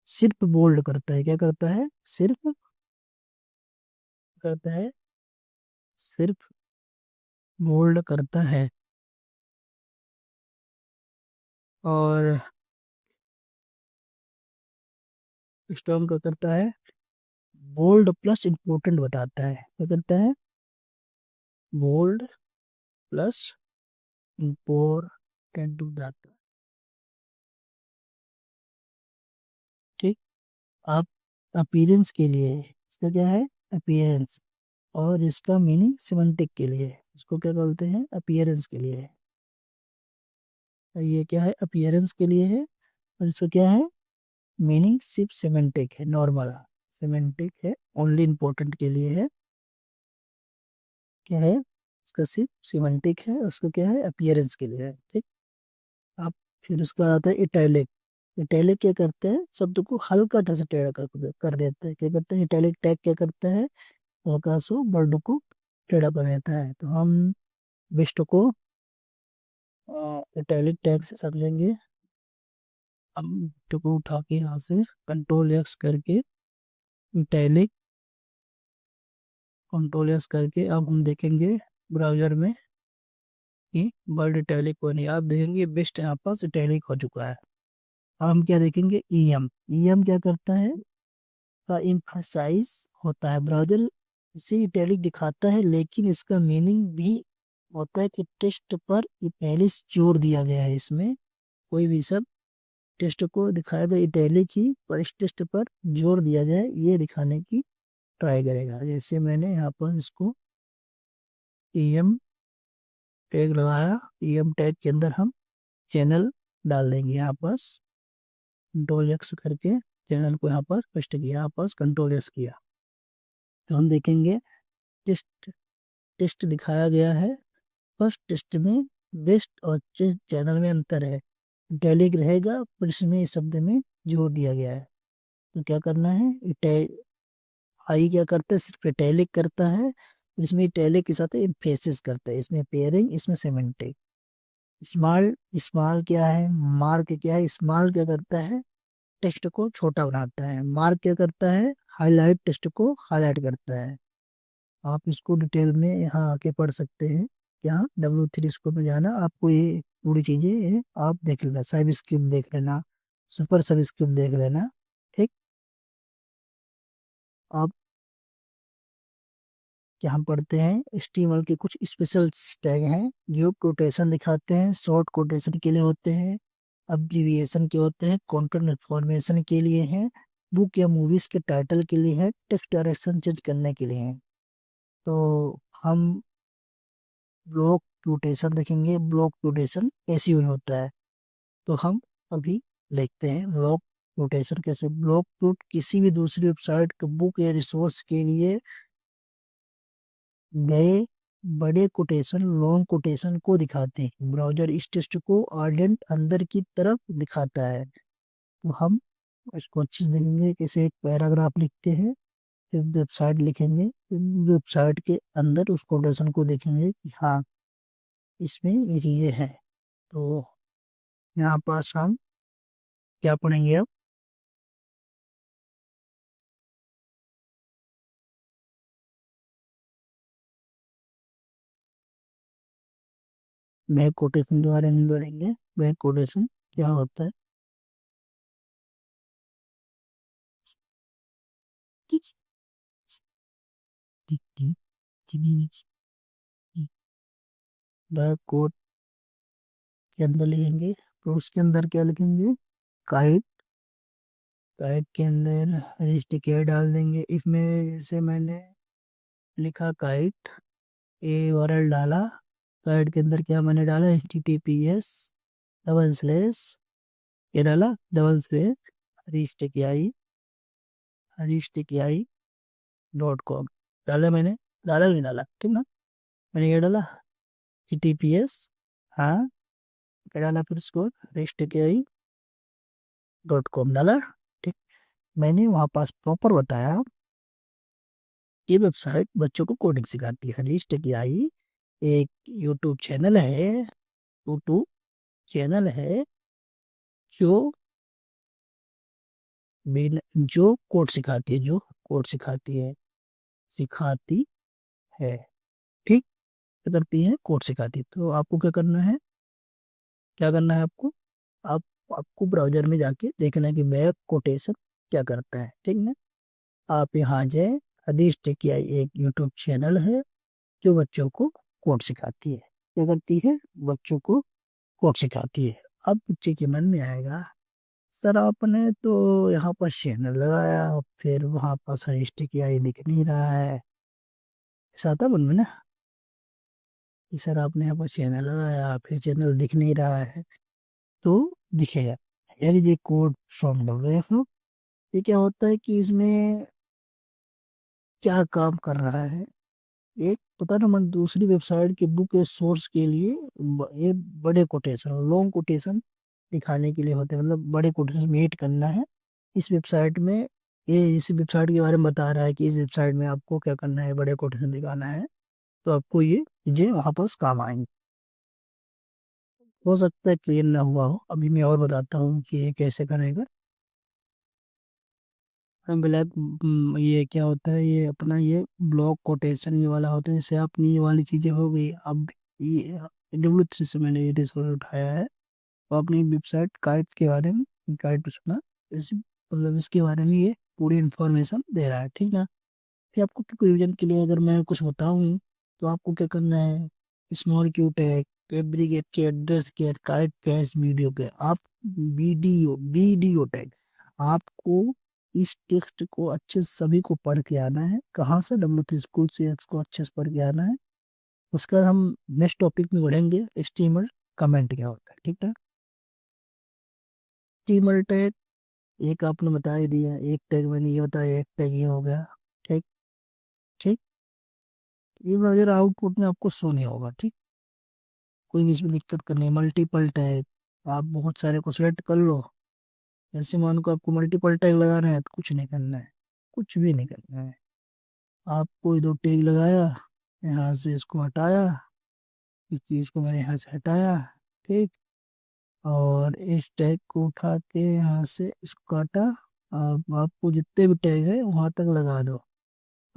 सिर्फ बोल्ड करता है, क्या करता है, सिर्फ करता है, सिर्फ बोल्ड करता है। और स्ट्रॉन्ग का करता है बोल्ड प्लस इम्पोर्टेंट बताता है। क्या करता है, बोल्ड प्लस इम्पोर्टेंट बताता है। ठीक, आप अपीयरेंस के लिए इसका क्या है, अपीयरेंस। और इसका मीनिंग सिमेंटिक के लिए, इसको क्या बोलते हैं, अपीयरेंस के लिए है। और ये क्या है, अपीयरेंस के लिए है। और इसको क्या है, मीनिंग सिर्फ सिमेंटिक है, नॉर्मल सिमेंटिक है, ओनली इम्पोर्टेंट के लिए है। क्या है, इसका सिर्फ सिमेंटिक है, उसका क्या है, अपीयरेंस के लिए है। ठीक, आप फिर उसका आता है इटैलिक। इटैलिक क्या करते हैं, शब्द को हल्का सा टेढ़ा कर देते हैं। क्या करते हैं, इटैलिक टैग क्या करता है, हल्का सो वर्ड को टेढ़ा कर देता है। तो हम बेस्ट को इटैलिक टैग से समझेंगे। हम बेस्ट को उठा के यहाँ से कंट्रोल X करके इटैलिक, कंट्रोल S करके अब हम देखेंगे ब्राउजर में कि वर्ड इटैलिक को नहीं। आप देखेंगे बेस्ट यहाँ पास इटैलिक हो चुका है। अब हम क्या देखेंगे, EM। EM क्या करता है, का इम्फसाइज होता है। ब्राउजर इसे इटैलिक दिखाता है, लेकिन इसका मीनिंग भी होता है कि टेस्ट पर ये पहले से जोर दिया गया है। इसमें कोई भी सब टेस्ट को दिखाया गया इटैलिक ही, पर इस टेस्ट पर जोर दिया जाए ये दिखाने की ट्राई करेगा। जैसे मैंने यहाँ पर इसको EM टैग लगाया। EM टैग के अंदर हम चैनल डाल देंगे। यहाँ पास कंट्रोल X करके चैनल को यहाँ पर पेस्ट किया, यहाँ पास कंट्रोल S किया। तो हम देखेंगे टेस्ट, टेस्ट दिखाया गया है। फर्स्ट टेस्ट में बेस्ट और चैनल में अंतर है। इटैलिक रहेगा पर इसमें इस शब्द में जोर दिया गया है। तो क्या करना है, आई क्या करता है, सिर्फ इटैलिक करता है। इसमें इटैलिक के साथ एम्फेसिस करता है, इसमें पेयरिंग, इसमें सेमेंटिक। स्मॉल, स्मॉल क्या है, मार्क क्या है, स्मॉल क्या करता है, टेक्स्ट को छोटा बनाता है। मार्क क्या करता है, हाईलाइट, टेक्स्ट को हाईलाइट करता है। आप इसको डिटेल में यहाँ आके पढ़ सकते हैं। यहाँ W3 स्कोप में जाना, आपको ये पूरी चीजें ये आप देख लेना, सब स्क्रिप्ट देख लेना, सुपर सब स्क्रिप्ट देख लेना। ठीक, आप यहाँ पढ़ते हैं HTML के कुछ स्पेशल टैग हैं जो कोटेशन दिखाते हैं, शॉर्ट कोटेशन के लिए होते हैं, अब्रिविएशन के होते हैं, कंटेंट इन्फॉर्मेशन के लिए हैं, बुक या मूवीज के टाइटल के लिए है, टेक्स्ट डायरेक्शन चेंज करने के लिए है। तो हम ब्लॉक कोटेशन देखेंगे। ब्लॉक कोटेशन ऐसे ही होता है। तो हम अभी देखते हैं ब्लॉक कोटेशन कैसे। ब्लॉक कोट किसी भी दूसरी वेबसाइट के बुक या रिसोर्स के लिए गए बड़े कोटेशन लॉन्ग कोटेशन को दिखाते हैं। ब्राउजर इस टेक्स्ट को आर्डेंट अंदर की तरफ दिखाता है। तो हम इसको अच्छे से देखेंगे, जैसे एक पैराग्राफ लिखते हैं, फिर वेबसाइट लिखेंगे, फिर वेबसाइट के अंदर उस कोटेशन को देखेंगे कि हाँ इसमें ये चीजें हैं। तो यहाँ पास हम क्या पढ़ेंगे अब, बैक कोटेशन के बारे में पढ़ेंगे। बैक कोटेशन क्या होता है। बैक कोट के अंदर लिखेंगे, तो उसके अंदर क्या लिखेंगे, काइट। काइट के अंदर रजिस्टर क्या डाल देंगे, इसमें जैसे मैंने लिखा काइट, ए URL डाला। काइट के अंदर क्या मैंने डाला, HTTPS डबल स्लैश, ये डाला डबल स्लैश httpi.com डाला मैंने, डाला नहीं डाला, ठीक ना। मैंने ये डाला HTTPS, हाँ, क्या डाला फिर उसको httpi.com डाला, ठीक। मैंने वहाँ पास प्रॉपर बताया, ये वेबसाइट बच्चों को कोडिंग सिखाती है। HTTPI एक यूट्यूब चैनल है, यूट्यूब चैनल है जो जो कोड सिखाती है, जो कोड सिखाती है, ठीक। क्या करती है, कोड सिखाती है। तो आपको क्या करना है, क्या करना है आपको, आप आपको ब्राउजर में जाके देखना है कि वेब कोटेशन क्या करता है, ठीक ना। आप यहाँ जाए, हदीस टेकिया एक यूट्यूब चैनल है जो बच्चों को कोड सिखाती है। क्या करती है, बच्चों को कोड सिखाती है। अब बच्चे के मन में आएगा, सर आपने तो यहाँ पर चैनल लगाया, फिर वहां पर हदीस टेकिया दिख नहीं रहा है, ऐसा आता मन में ना, कि सर आपने यहाँ पर चैनल लगाया फिर चैनल दिख नहीं रहा है। तो दिखेगा, यार ये कोड फ्रॉम द वेब। ये क्या होता है कि इसमें क्या काम कर रहा है, एक पता ना मन दूसरी वेबसाइट के बुक के सोर्स के लिए ये बड़े कोटेशन लॉन्ग कोटेशन दिखाने के लिए होते हैं, मतलब बड़े कोटेशन मेट करना है इस वेबसाइट में। ये इस वेबसाइट के बारे में बता रहा है कि इस वेबसाइट में आपको क्या करना है, बड़े कोटेशन दिखाना है, तो आपको ये चीजें वहां पास काम आएंगी। हो सकता है क्लियर ना हुआ हो, अभी मैं और बताता हूँ कि ये कैसे करेगा। ब्लैक, ये क्या होता है, ये अपना ये ब्लॉक कोटेशन ये वाला होता है। जैसे अपनी ये वाली चीजें हो गई, अब ये W3 से मैंने ये रिसोर्स उठाया है। तो अपनी वेबसाइट काइट के बारे में, काइट सुना, इस मतलब इसके बारे में ये पूरी इंफॉर्मेशन दे रहा है, ठीक ना। फिर आपको रिवीजन के लिए अगर मैं कुछ बताऊं, तो आपको क्या करना है, स्मॉल क्यू टैग, फैब्रिकेट के एड्रेस के, काइट कैश वीडियो के, आप वीडियो वीडियो टैग, आपको इस टेक्स्ट को अच्छे से सभी को पढ़ के आना है। कहाँ से, W3 स्कूल से इसको अच्छे से पढ़ के आना है। उसका हम नेक्स्ट टॉपिक में बढ़ेंगे, HTML कमेंट क्या होता है, ठीक है। HTML टैग एक आपने बता ही दिया, एक टैग मैंने ये बताया, एक टैग ये हो गया, ठीक। ठीक, ये वगैरह आउटपुट में आपको शो नहीं होगा, ठीक। कोई भी इसमें दिक्कत करनी, मल्टीपल टैग आप बहुत सारे को सिलेक्ट कर लो। जैसे मान को आपको मल्टीपल टैग लगाना है तो कुछ नहीं करना है, कुछ भी नहीं करना है। आप कोई दो टैग लगाया, यहाँ से इसको हटाया, इस चीज को मैंने यहाँ से हटाया, ठीक। और इस टैग को उठा के यहाँ से इसको काटा। अब आपको जितने भी टैग है वहां तक लगा दो।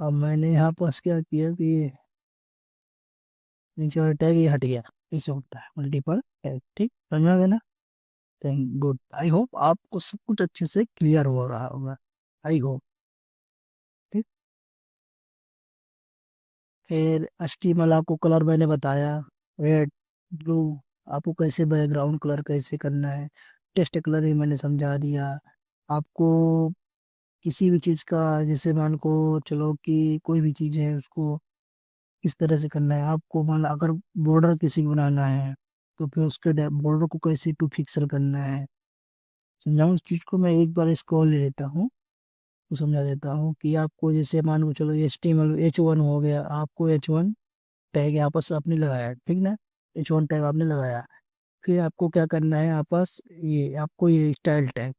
अब मैंने यहाँ पास क्या किया कि ये नीचे वाला टैग ये हट गया, इसे होता है मल्टीपल टैग, ठीक, समझ में आ गया ना। थैंक गुड, आई होप आपको सब कुछ अच्छे से क्लियर हो रहा होगा, आई होप, ठीक। फिर HTML आपको कलर मैंने बताया, रेड, ब्लू, आपको कैसे बैकग्राउंड कलर कैसे करना है, टेक्स्ट कलर भी मैंने समझा दिया आपको। किसी भी चीज का, जैसे मान को चलो कि कोई भी चीज है उसको किस तरह से करना है आपको, मान अगर बॉर्डर किसी को बनाना है तो फिर उसके बॉर्डर को कैसे टू पिक्सल करना है समझाऊँ उस चीज को। मैं एक बार इसको और ले लेता हूँ तो समझा देता हूँ कि आपको जैसे मान लो चलो H1 हो गया, आपको H1 टैग यहाँ पर आपने लगाया, ठीक ना। H1 टैग आपने लगाया, फिर आपको क्या करना है आपस ये आपको ये स्टाइल टैग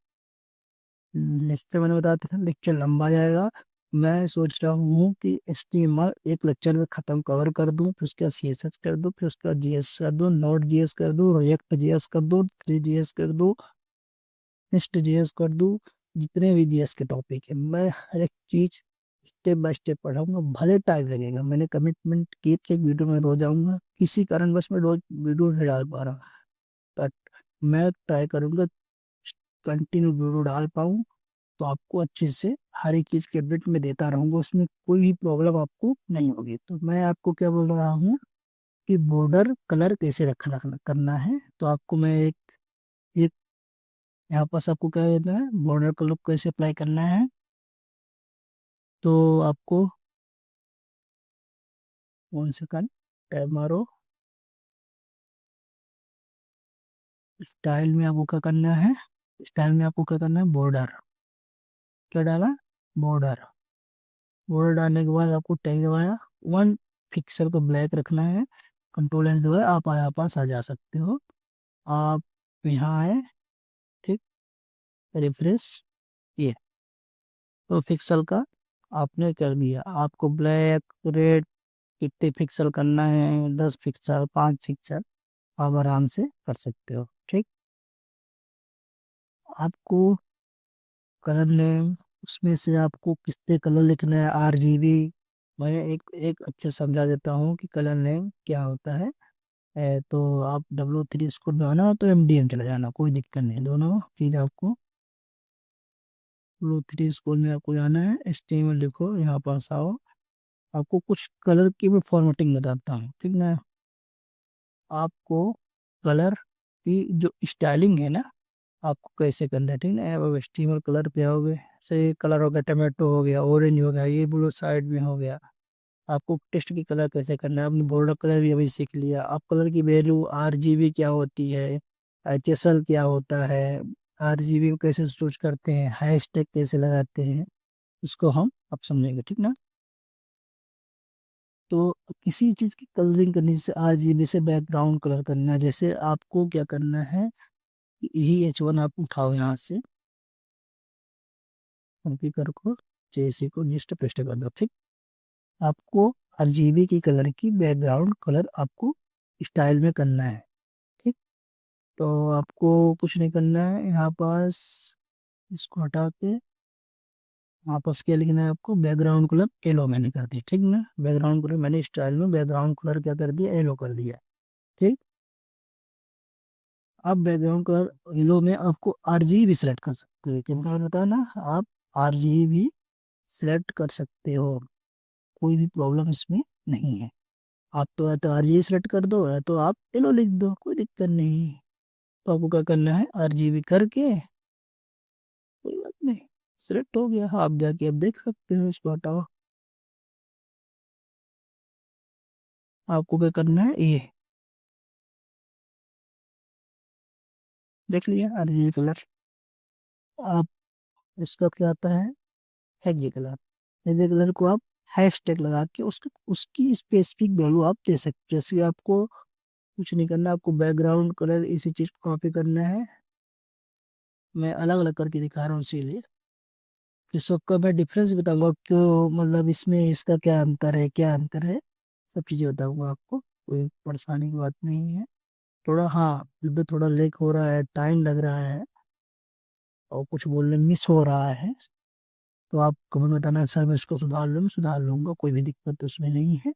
लेक्चर मैंने बताया था, लेक्चर लंबा जाएगा। मैं सोच रहा हूँ कि HTML एक लेक्चर में खत्म कवर कर दूं, फिर उसके बाद CSS कर दूं, फिर उसके बाद GS कर दूं, नोड GS कर दूं, रिएक्ट GS कर दूं, 3GS कर दूं, नेक्स्ट GS कर दूं। जितने भी GS के टॉपिक है मैं हर एक चीज स्टेप बाय स्टेप पढ़ाऊंगा, भले टाइम लगेगा। मैंने कमिटमेंट की कि एक वीडियो में रोज आऊंगा, किसी कारणवश मैं रोज वीडियो नहीं डाल पा रहा, बट मैं ट्राई करूंगा कंटिन्यू वीडियो डाल पाऊँ, तो आपको अच्छे से हर एक चीज के अपडेट में देता रहूंगा, उसमें कोई भी प्रॉब्लम आपको नहीं होगी। तो मैं आपको क्या बोल रहा हूँ कि बॉर्डर कलर कैसे रखना करना है, तो आपको मैं एक यहाँ पास आपको क्या देना है, बॉर्डर कलर कैसे अप्लाई करना है। तो आपको वन सेकंड टैब मारो, स्टाइल में आपको क्या करना है, स्टाइल में आपको क्या करना है, बॉर्डर क्या डाला, बॉर्डर। बॉर्डर डालने के बाद आपको टैग दबाया, वन पिक्सल को ब्लैक रखना है, कंट्रोल एस दबाया, आप यहाँ पास आ जा सकते हो। आप यहाँ आए, ठीक, रिफ्रेश, ये तो पिक्सल का आपने कर दिया। आपको ब्लैक रेड कितने पिक्सल करना है, 10 पिक्सल, 5 पिक्सल, आप आराम से कर सकते हो, ठीक। आपको कलर नेम, उसमें से आपको कितने कलर लिखना है, RGB। मैंने एक अच्छे से समझा देता हूँ कि कलर नेम क्या होता है। तो आप W3 स्कूल में आना तो MDM चला जाना, कोई दिक्कत नहीं, दोनों चीज आपको W3 स्कूल में आपको जाना है, HTML लिखो, यहाँ पास आओ। आपको कुछ कलर की मैं फॉर्मेटिंग बताता हूँ, ठीक ना। आपको कलर की जो स्टाइलिंग है ना, आपको कैसे करना है, ठीक ना। अब HTML कलर पे आओगे, से कलर हो गया, टमाटो हो गया, ऑरेंज हो गया, ये ब्लू साइड में हो गया। आपको टेक्स्ट की कलर कैसे करना है, आपने बॉर्डर कलर भी अभी सीख लिया। आप कलर की वैल्यू RGB क्या होती है, HSL क्या होता है, RGB को कैसे चूज करते हैं, हैशटैग कैसे लगाते हैं, इसको हम अब समझेंगे, ठीक ना। तो किसी चीज की कलरिंग करने से RGB से बैकग्राउंड कलर करना है, जैसे आपको क्या करना है, यही H1 आप उठाओ यहाँ से, कॉपी कर को जैसे को जिस्ट पेस्ट कर दो, ठीक। आपको RGB की कलर की बैकग्राउंड कलर आपको स्टाइल में करना है, ठीक। तो आपको कुछ नहीं करना है, यहाँ पास इसको हटा के यहाँ पास क्या लिखना है, आपको बैकग्राउंड कलर येलो मैंने कर दिया, ठीक ना। बैकग्राउंड कलर मैंने स्टाइल में बैकग्राउंड कलर क्या कर दिया, येलो कर दिया, ठीक। अब बैकग्राउंड कलर येलो में आपको RGB सेलेक्ट कर सकते हो, क्या मैंने बताया ना, आप RGB सेलेक्ट कर सकते हो, कोई भी प्रॉब्लम इसमें नहीं है। आप तो या तो RGB सेलेक्ट कर दो, या तो आप येलो लिख दो, कोई दिक्कत नहीं। तो आपको क्या करना है, RGB करके, कोई बात नहीं, सिलेक्ट हो गया, आप जाके अब देख सकते हो, इसको हटाओ। आपको क्या करना है, ये देख लिया RGB कलर। आप इसका क्या आता है, हैगी कलर। हैगी कलर को आप हैशटैग लगा के उसकी उसकी स्पेसिफिक वैल्यू आप दे सकते हो। जैसे आपको कुछ नहीं करना, आपको बैकग्राउंड कलर इसी चीज को कॉपी करना है, मैं अलग अलग करके दिखा रहा हूँ इसीलिए कि सबका मैं डिफरेंस बताऊंगा, क्यों मतलब इसमें इसका क्या अंतर है, क्या अंतर है, सब चीजें बताऊंगा आपको, कोई परेशानी की बात नहीं है। थोड़ा हाँ फिर भी थोड़ा लेक हो रहा है, टाइम लग रहा है, और कुछ बोलने मिस हो रहा है, तो आप कमेंट बताना, सर मैं इसको सुधार लूँ, मैं सुधार लूंगा, कोई भी दिक्कत उसमें नहीं है।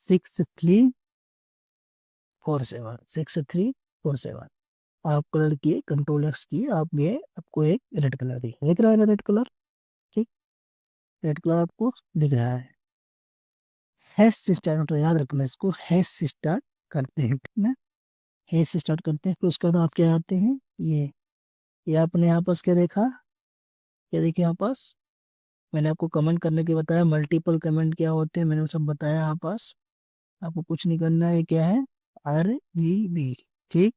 6347 आप कलर किए, कंट्रोल X किए, आप ये आपको एक रेड कलर दिख रहा है, रेड कलर, ठीक। रेड कलर आपको दिख रहा है। हैश से स्टार्ट, मतलब याद रखना इसको, हैश से स्टार्ट करते हैं, ठीक ना। हैश से स्टार्ट करते हैं, फिर उसके बाद आप क्या आते हैं, ये आपने यहाँ पास क्या देखा, क्या देखिए यहाँ पास, मैंने आपको कमेंट करने के बताया, मल्टीपल कमेंट क्या होते हैं मैंने वो सब बताया यहाँ पास। आपको कुछ नहीं करना है, क्या है, RGB, ठीक,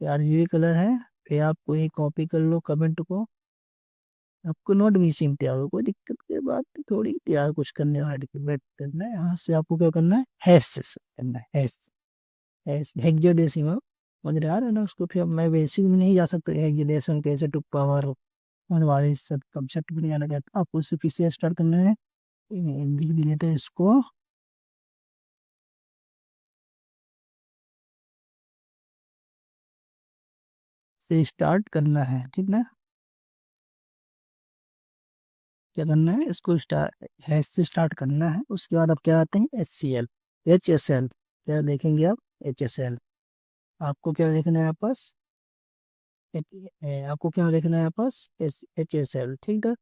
RGB कलर है। फिर आपको ये कॉपी कर लो कमेंट को, आपको नोट भी सेम तैयार हो, कोई दिक्कत की बात नहीं, थोड़ी तैयार कुछ करने वाले वेट करना है। यहाँ से आपको क्या करना है, हैश से करना है, हैश, हैश हेक्साडेसिमल समझ रहे आ रहे हैं ना उसको। फिर अब मैं बेसिक में नहीं जा सकता, हेक्साडेसिमल कैसे टू पावर और वाले सब कंसेप्ट भी नहीं आना चाहता, आपको उससे फिर से स्टार्ट करना है। लिख देते हैं इसको, से स्टार्ट करना है, ठीक ना। क्या करना है, इसको स्टार्ट हैश से स्टार्ट करना है। उसके बाद अब क्या आते हैं, HCl, HSL, क्या देखेंगे आप, HSL। आपको क्या देखना है यहाँ पास, आपको क्या देखना है यहाँ पास, HSL, ठीक है।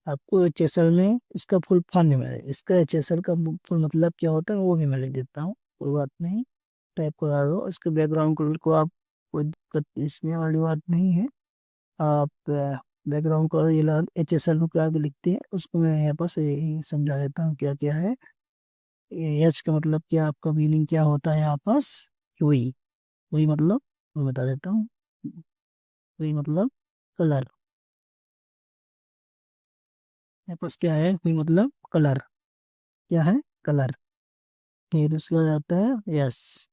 आपको HSL में इसका फुल फॉर्म नहीं मिलेगा, इसका HSL का फुल मतलब क्या होता है वो भी मैं लिख देता हूँ, कोई बात नहीं, टाइप करा दो। इसके बैकग्राउंड कलर को आप, कोई दिक्कत इसमें वाली बात नहीं है। आप बैकग्राउंड कलर ये HSL को क्या लिखते हैं उसको मैं यहाँ पास समझा देता हूँ क्या क्या है। एच का मतलब क्या, आपका मीनिंग क्या होता है यहाँ पास, वही, वही मतलब मैं बता देता हूँ, वही मतलब कलर। यहाँ पास क्या है, वही मतलब कलर, क्या है, कलर। फिर उसके बाद आता है यस,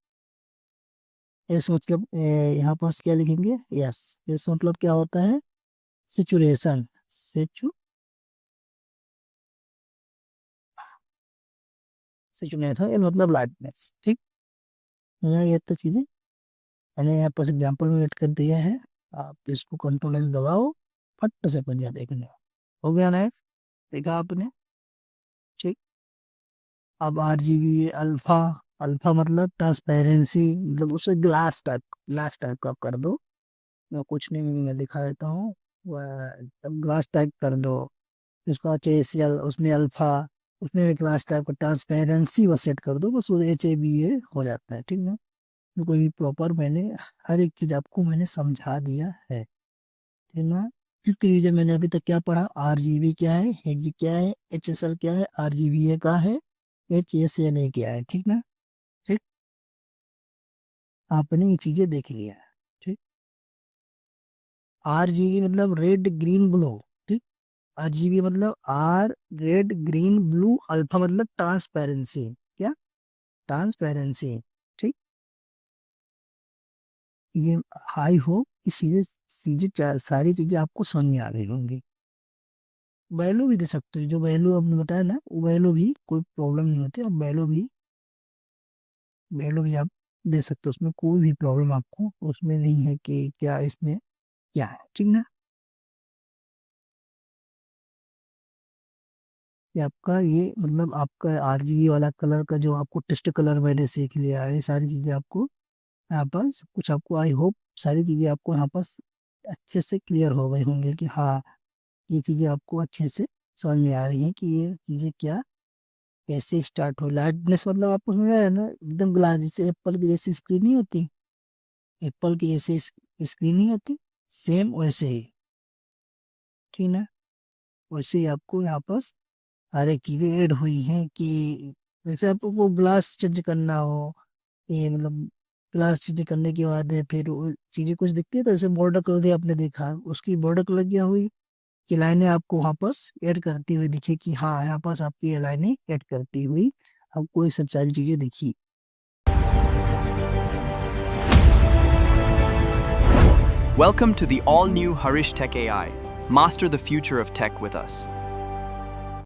यस मतलब यहाँ पास क्या लिखेंगे, यस, यस मतलब क्या होता है, सिचुएशन, सिचुएशन, सिचुएशन मतलब लाइटनेस, ठीक है। ये तो चीजें मैंने यहाँ पर एग्जाम्पल में ऐड कर दिया है, आप इसको कंट्रोल एल दबाओ, फट से बन जाए, देखने हो गया ना, देखा आपने, ठीक। अब RGB अल्फा, अल्फा मतलब ट्रांसपेरेंसी, मतलब उसे ग्लास टाइप, ग्लास टाइप का कर दो। मैं कुछ नहीं, मैं दिखा देता हूँ, ग्लास टाइप कर दो। उसका HCl, उसमें अल्फा, उसमें भी ग्लास टाइप का ट्रांसपेरेंसी बस सेट कर दो, बस वो HABA हो जाता है, ठीक है। तो कोई भी प्रॉपर मैंने हर एक चीज आपको मैंने समझा दिया है, ठीक ना। इसके लिए मैंने अभी तक क्या पढ़ा, RGB क्या है, HG क्या है, HSL क्या है, RGBA क्या है, HSLA क्या है, ठीक ना। ठीक, आपने ये चीजें देख लिया है, ठीक। RGB मतलब रेड ग्रीन ब्लू, ठीक। RGB मतलब R red green blue, alpha मतलब ट्रांसपेरेंसी, क्या, ट्रांसपेरेंसी, ठीक। ये हाई हो कि सीधे सीधे सारी चीजें आपको समझ में आ गई होंगी। वैल्यू भी दे सकते हो, जो वैल्यू आपने बताया ना वो वैल्यू भी कोई प्रॉब्लम नहीं होती, आप वैल्यू भी, वैल्यू भी आप दे सकते हो, उसमें कोई भी प्रॉब्लम आपको उसमें नहीं है कि क्या इसमें क्या है, ठीक ना। कि आपका ये मतलब आपका RGB वाला कलर का जो आपको टेस्ट कलर मैंने सीख लिया है, ये सारी चीजें आपको यहाँ पर सब कुछ आपको, आई होप सारी चीजें आपको यहाँ पर अच्छे से क्लियर हो गई होंगी कि हाँ ये चीजें आपको अच्छे से समझ में आ रही हैं कि ये चीजें क्या, कैसे स्टार्ट हो। लाइटनेस मतलब आपको समझ आया ना, एकदम ग्लास, जैसे एप्पल की जैसी स्क्रीन नहीं होती, एप्पल की जैसे स्क्रीन नहीं होती, सेम वैसे ही, ठीक ना। वैसे ही आपको यहाँ पर हर एक चीजें ऐड हुई हैं कि जैसे आपको वो ग्लास चेंज करना हो, ये मतलब ग्लास चेंज करने के बाद है फिर वो चीजें कुछ दिखती है, तो जैसे बॉर्डर कलर ही आपने देखा, उसकी बॉर्डर कलर क्या हुई कि लाइनें आपको वापस ऐड करती हुई दिखी, कि हाँ यहाँ पास आपकी ये लाइनें ऐड करती हुई आपको ये सब सारी चीजें दिखी।
Welcome to the all-new Harish Tech AI. Master the future of tech with us.